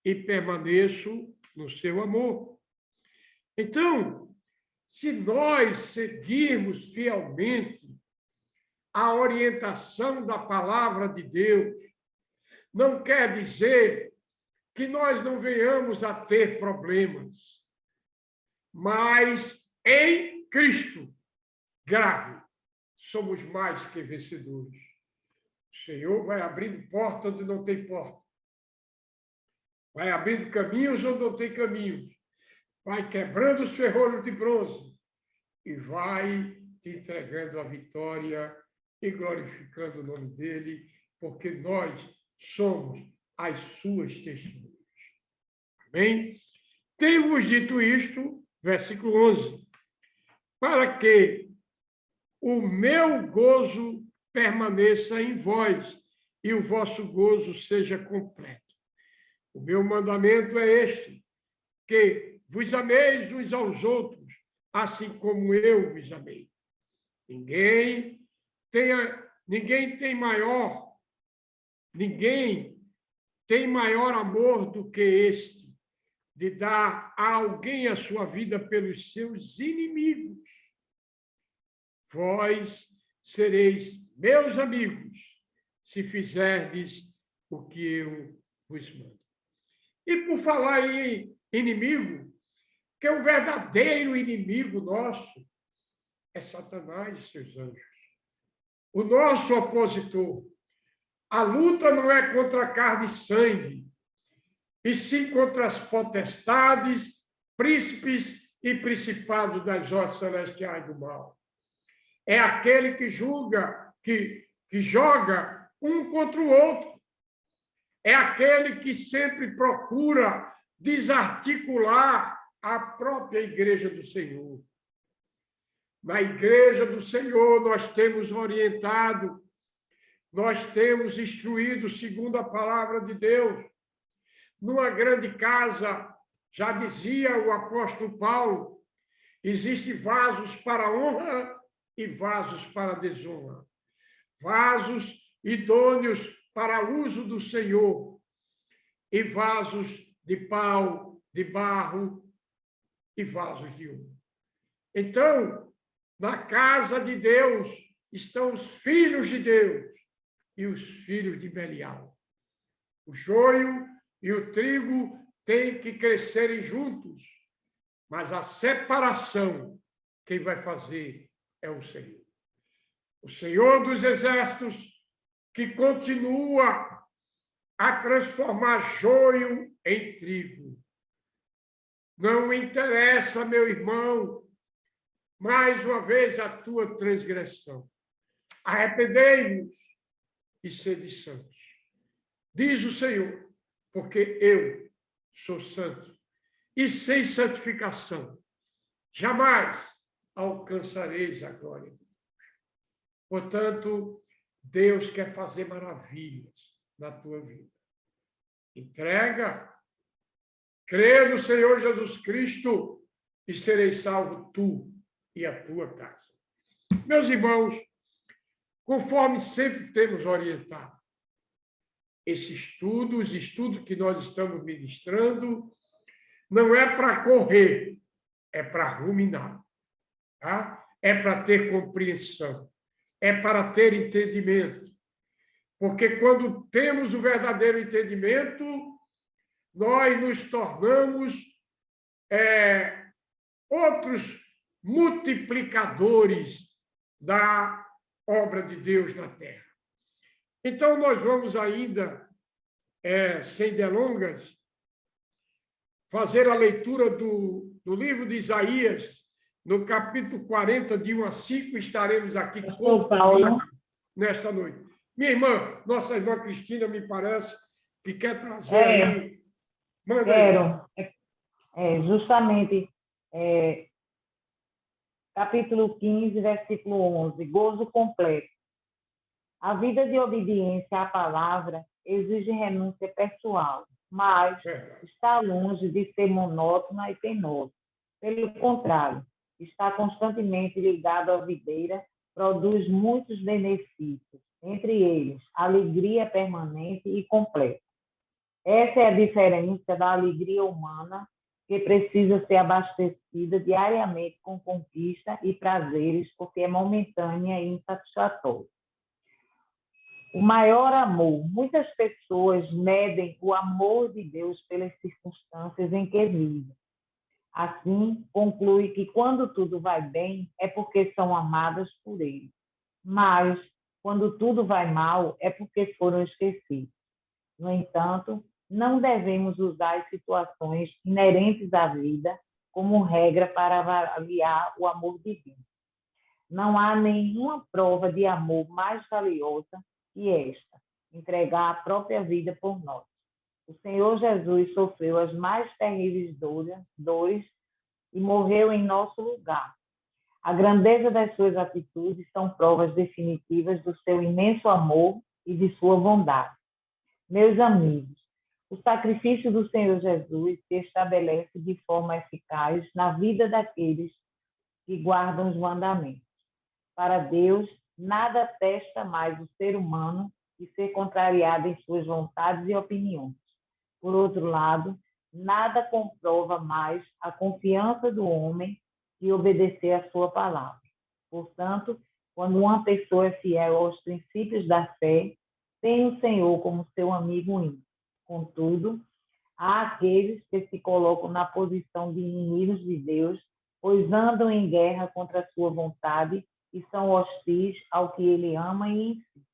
e permaneço no seu amor. Então, se nós seguirmos fielmente a orientação da palavra de Deus, não quer dizer que nós não venhamos a ter problemas, mas em Cristo, grave, somos mais que vencedores. O Senhor vai abrindo porta onde não tem porta, vai abrindo caminhos onde não tem caminhos, vai quebrando os ferrolhos de bronze e vai te entregando a vitória e glorificando o nome dele, porque nós somos as suas testemunhas. Amém? Tenho-vos dito isto, versículo 11, para que o meu gozo permaneça em vós e o vosso gozo seja completo. O meu mandamento é este, que vos ameis uns aos outros, assim como eu vos amei. Ninguém tem maior amor do que este, de dar a alguém a sua vida pelos seus inimigos. Vós sereis meus amigos, se fizerdes o que eu vos mando. E por falar em inimigo, que o verdadeiro inimigo nosso é Satanás e seus anjos. O nosso opositor. A luta não é contra carne e sangue, e sim contra as potestades, príncipes e principados das hostes celestiais do mal. É aquele que julga, que joga um contra o outro. É aquele que sempre procura desarticular a própria igreja do Senhor. Na igreja do Senhor, nós temos orientado, nós temos instruído segundo a palavra de Deus. Numa grande casa, já dizia o apóstolo Paulo, existem vasos para honra e vasos para desonra. Vasos idôneos para uso do Senhor e vasos de pau, de barro e vasos de ouro. Então, na casa de Deus estão os filhos de Deus e os filhos de Belial. O joio e o trigo têm que crescerem juntos, mas a separação, quem vai fazer é o Senhor. O Senhor dos Exércitos, que continua a transformar joio em trigo. Não interessa, meu irmão, mais uma vez a tua transgressão. Arrependei-vos e sede santos. Diz o Senhor, porque eu sou santo. E sem santificação, jamais alcançareis a glória de Deus. Portanto, Deus quer fazer maravilhas na tua vida. Entrega, crê no Senhor Jesus Cristo e sereis salvo tu e a tua casa. Meus irmãos, conforme sempre temos orientado, esse estudo, os estudos que nós estamos ministrando, não é para correr, é para ruminar, tá? É para ter compreensão, é para ter entendimento. Porque quando temos o verdadeiro entendimento, nós nos tornamos outros multiplicadores da obra de Deus na terra. Então, nós vamos ainda, sem delongas, fazer a leitura do livro de Isaías, no capítulo 40, de 1 a 5, estaremos aqui. Pastor Paulo, nesta noite. Minha irmã, nossa irmã Cristina, me parece que quer trazer aí. Manda quero. Justamente, capítulo 15, versículo 11, gozo completo. A vida de obediência à palavra exige renúncia pessoal, mas está longe de ser monótona e penosa. Pelo contrário, está constantemente ligado à videira, produz muitos benefícios, entre eles, alegria permanente e completa. Essa é a diferença da alegria humana, que precisa ser abastecida diariamente com conquista e prazeres, porque é momentânea e insatisfatória. O maior amor. Muitas pessoas medem o amor de Deus pelas circunstâncias em que vivem. Assim, conclui que quando tudo vai bem é porque são amadas por Ele. Mas, quando tudo vai mal, é porque foram esquecidos. No entanto, não devemos usar as situações inerentes à vida como regra para avaliar o amor divino. Não há nenhuma prova de amor mais valiosa que esta, entregar a própria vida por nós. O Senhor Jesus sofreu as mais terríveis dores e morreu em nosso lugar. A grandeza das suas atitudes são provas definitivas do seu imenso amor e de sua bondade. Meus amigos, o sacrifício do Senhor Jesus se estabelece de forma eficaz na vida daqueles que guardam os mandamentos. Para Deus, nada testa mais o ser humano que ser contrariado em suas vontades e opiniões. Por outro lado, nada comprova mais a confiança do homem que obedecer à sua palavra. Portanto, quando uma pessoa é fiel aos princípios da fé, tem o Senhor como seu amigo íntimo. Contudo, há aqueles que se colocam na posição de inimigos de Deus, pois andam em guerra contra a sua vontade e são hostis ao que ele ama e ensina.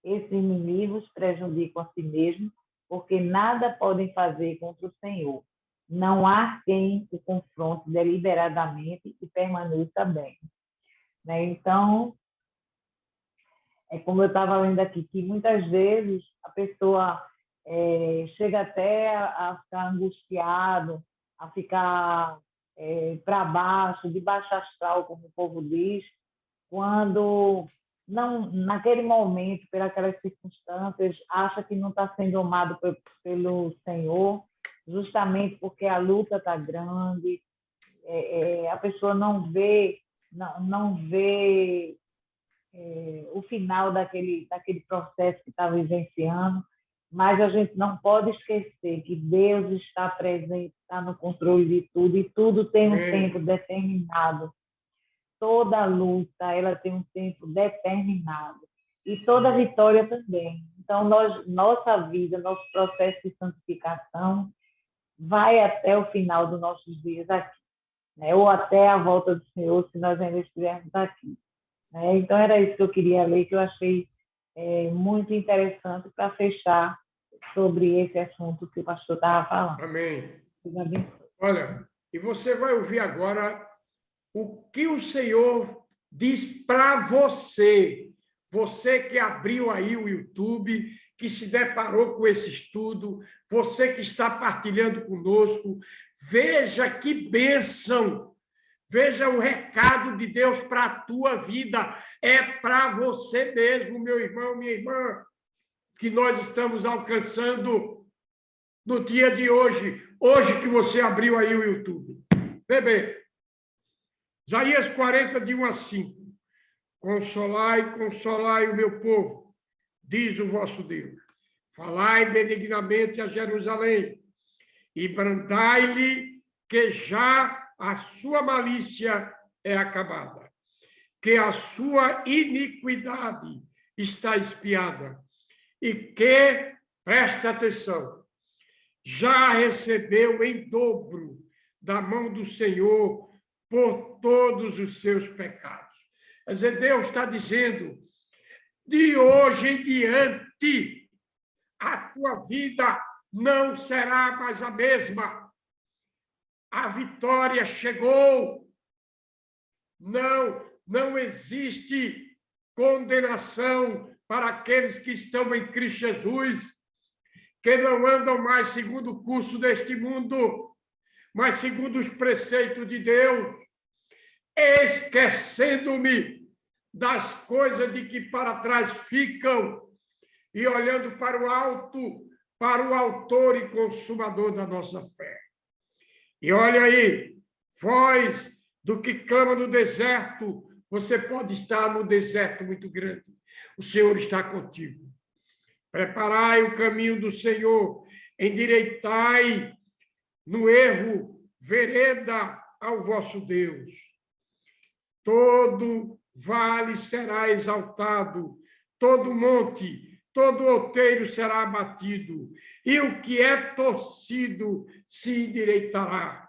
Esses inimigos prejudicam a si mesmos, porque nada podem fazer contra o Senhor. Não há quem o confronte deliberadamente e permaneça bem. Então, é como eu estava lendo aqui, que muitas vezes a pessoa chega até a ficar angustiado, a ficar para baixo, de baixo astral, como o povo diz, quando, não, naquele momento, pelas circunstâncias, acha que não está sendo amado pelo Senhor, justamente porque a luta está grande, a pessoa não vê o final daquele processo que está vivenciando, mas a gente não pode esquecer que Deus está presente, está no controle de tudo, e tudo tem um tempo determinado. Toda luta, ela tem um tempo determinado. E toda vitória também. Então, nossa vida, nosso processo de santificação vai até o final dos nossos dias aqui, ou até a volta do Senhor, se nós ainda estivermos aqui. Então, era isso que eu queria ler, que eu achei muito interessante para fechar sobre esse assunto que o pastor estava falando. Amém. Olha, e você vai ouvir agora o que o Senhor diz para você, você que abriu aí o YouTube, que se deparou com esse estudo, você que está partilhando conosco, veja que bênção, veja o recado de Deus para a tua vida, é para você mesmo, meu irmão, minha irmã, que nós estamos alcançando no dia de hoje que você abriu aí o YouTube. Bebê, Isaías 40, de 1 a 5. Consolai, consolai o meu povo, diz o vosso Deus. Falai benignamente a Jerusalém e brandai-lhe que já a sua malícia é acabada, que a sua iniquidade está expiada e que, presta atenção, já recebeu em dobro da mão do Senhor por todos os seus pecados. Quer dizer, Deus está dizendo, de hoje em diante, a tua vida não será mais a mesma. A vitória chegou. Não existe condenação para aqueles que estão em Cristo Jesus, que não andam mais segundo o curso deste mundo, mas segundo os preceitos de Deus, esquecendo-me das coisas de que para trás ficam e olhando para o alto, para o autor e consumador da nossa fé. E olha aí, voz do que clama no deserto, você pode estar no deserto muito grande. O Senhor está contigo. Preparai o caminho do Senhor, endireitai no erro vereda ao vosso Deus. Todo vale será exaltado, todo monte, todo outeiro será abatido, e o que é torcido se endireitará,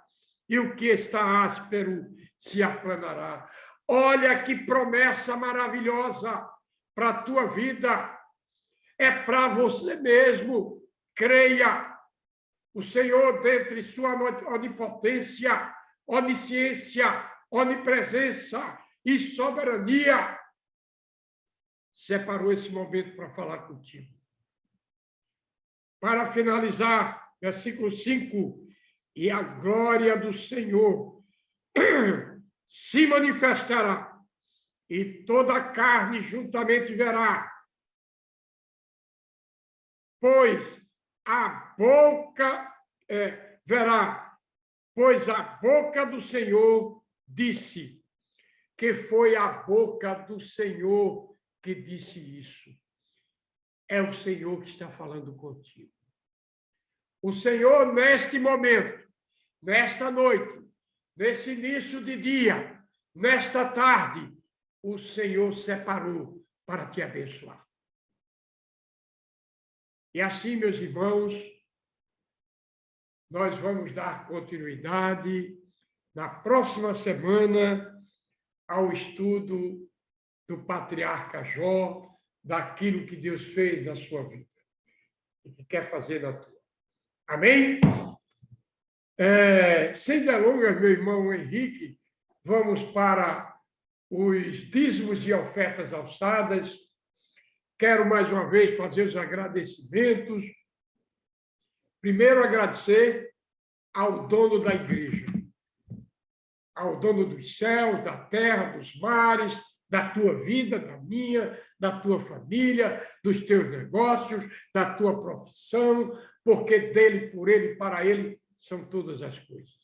e o que está áspero se aplanará. Olha que promessa maravilhosa para a tua vida. É para você mesmo. Creia. O Senhor, dentre sua onipotência, onisciência, onipresença e soberania, separou esse momento para falar contigo. Para finalizar, versículo 5, e a glória do Senhor se manifestará, e toda a carne juntamente verá, pois a boca verá, pois a boca do Senhor disse, que foi a boca do Senhor que disse isso. É o Senhor que está falando contigo. O Senhor, neste momento, nesta noite, nesse início de dia, nesta tarde, o Senhor separou para te abençoar. E assim, meus irmãos, nós vamos dar continuidade na próxima semana ao estudo do patriarca Jó, daquilo que Deus fez na sua vida e que quer fazer na tua. Amém? Sem delongas, meu irmão Henrique, vamos para os dízimos e ofertas alçadas. Quero mais uma vez fazer os agradecimentos. Primeiro, agradecer ao dono da igreja, ao dono dos céus, da terra, dos mares, da tua vida, da minha, da tua família, dos teus negócios, da tua profissão, porque dele, por ele, para ele, são todas as coisas.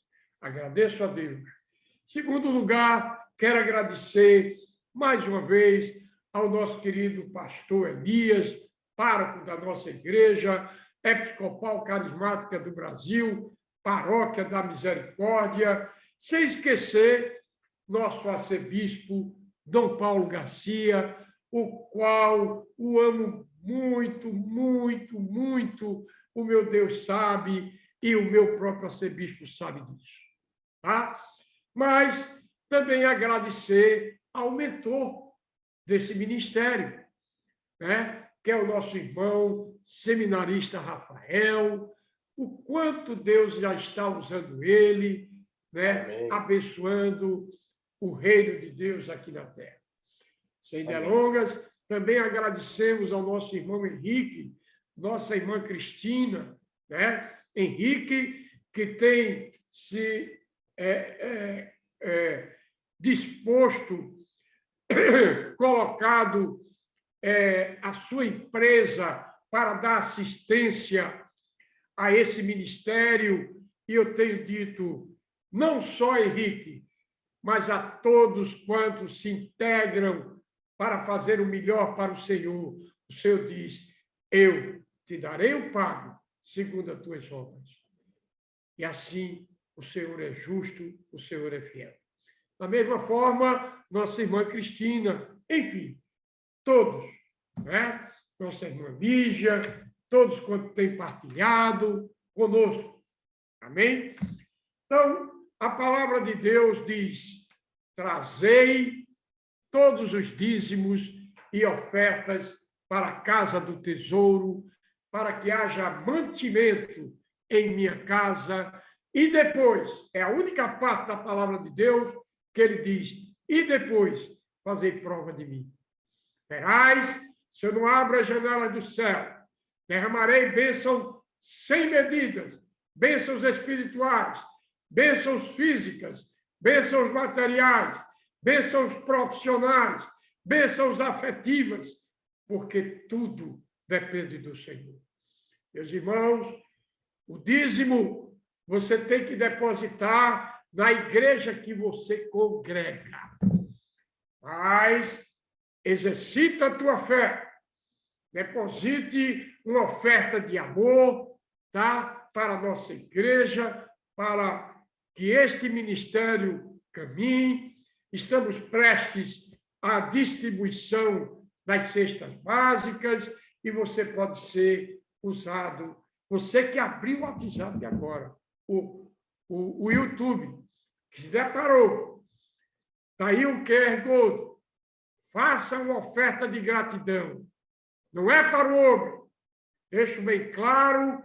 Agradeço a Deus. Segundo lugar, quero agradecer mais uma vez ao nosso querido pastor Elias, pároco da nossa igreja, episcopal carismática do Brasil, paróquia da Misericórdia, sem esquecer nosso arcebispo Dom Paulo Garcia, o qual o amo muito, muito, muito, o meu Deus sabe e o meu próprio arcebispo sabe disso. Tá? Mas também agradecer ao mentor desse ministério, né? Que é o nosso irmão seminarista Rafael, o quanto Deus já está usando ele, né? Abençoando o reino de Deus aqui na terra. Sem delongas, também agradecemos ao nosso irmão Henrique, nossa irmã Cristina, né? Henrique, que tem se disposto, colocado a sua empresa para dar assistência a esse ministério, e eu tenho dito, não só Henrique, mas a todos quantos se integram para fazer o melhor para o Senhor. O Senhor diz, eu te darei o pago segundo as tuas obras. E assim, o Senhor é justo, o Senhor é fiel. Da mesma forma, nossa irmã Cristina, enfim, todos, né? Nossa irmã Lígia, todos quantos têm partilhado conosco. Amém? Então, a palavra de Deus diz, trazei todos os dízimos e ofertas para a casa do tesouro, para que haja mantimento em minha casa. E depois, é a única parte da palavra de Deus que ele diz, e depois, fazei prova de mim. Verás, se eu não abro as janelas do céu, derramarei bênçãos sem medidas, bênçãos espirituais, bênçãos físicas, bênçãos materiais, bênçãos profissionais, bênçãos afetivas, porque tudo depende do Senhor. Meus irmãos, o dízimo você tem que depositar na igreja que você congrega. Mas exercita a tua fé. Deposite uma oferta de amor, tá? Para a nossa igreja, para que este ministério caminhe. Estamos prestes à distribuição das cestas básicas e você pode ser usado. Você que abriu o WhatsApp agora, o YouTube, que se deparou, está aí um QR Code. Faça uma oferta de gratidão. Não é para o homem. Deixo bem claro,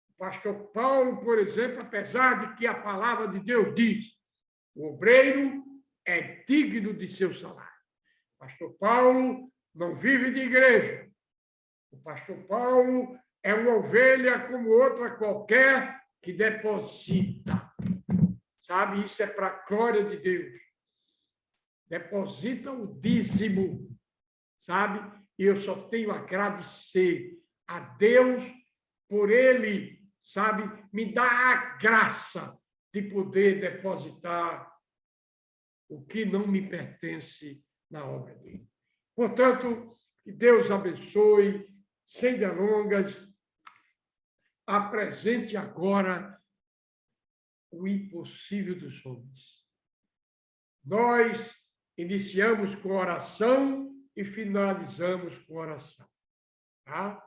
o pastor Paulo, por exemplo, apesar de que a palavra de Deus diz, o obreiro é digno de seu salário. O pastor Paulo não vive de igreja. O pastor Paulo é uma ovelha como outra qualquer que deposita. Sabe, isso é para a glória de Deus. Deposita o dízimo, sabe? E eu só tenho a agradecer a Deus por Ele, sabe, me dar a graça de poder depositar o que não me pertence na obra dele. Portanto, que Deus abençoe, sem delongas, apresente agora o impossível dos homens. Nós iniciamos com oração e finalizamos com oração. Tá?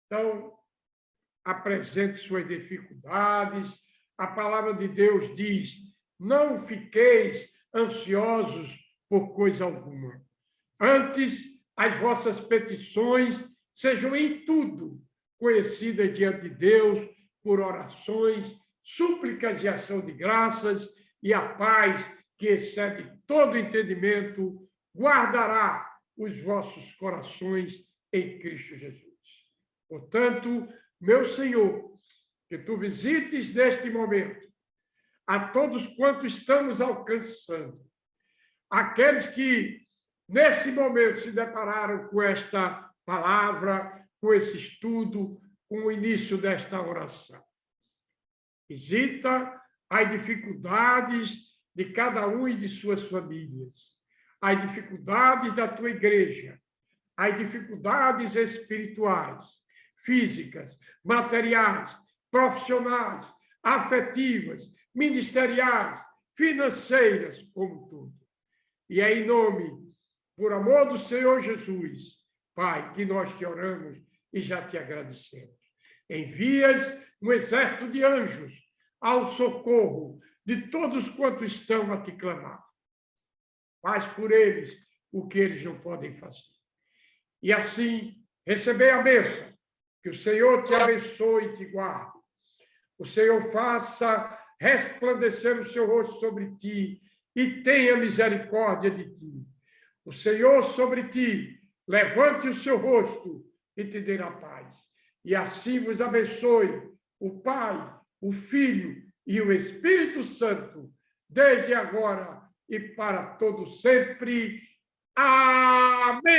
Então, apresente suas dificuldades. A palavra de Deus diz, não fiqueis ansiosos por coisa alguma. Antes, as vossas petições sejam em tudo conhecidas diante de Deus por orações, súplicas e ação de graças, e a paz que excede todo entendimento guardará os vossos corações em Cristo Jesus. Portanto, meu Senhor, que tu visites neste momento a todos quantos estamos alcançando, aqueles que nesse momento se depararam com esta palavra, com esse estudo, com o início desta oração. Visita as dificuldades de cada um e de suas famílias, as dificuldades da tua igreja, as dificuldades espirituais, físicas, materiais, profissionais, afetivas, ministeriais, financeiras, como tudo. E é em nome, por amor do Senhor Jesus, Pai, que nós te oramos e já te agradecemos. Envias um exército de anjos ao socorro de todos quantos estão a te clamar. Faz por eles o que eles não podem fazer. E assim, receber a bênção. Que o Senhor te abençoe e te guarde. O Senhor faça resplandecer o seu rosto sobre ti e tenha misericórdia de ti. O Senhor sobre ti levante o seu rosto e te dê a paz. E assim vos abençoe o Pai, o Filho e o Espírito Santo, desde agora e para todo sempre. Amém!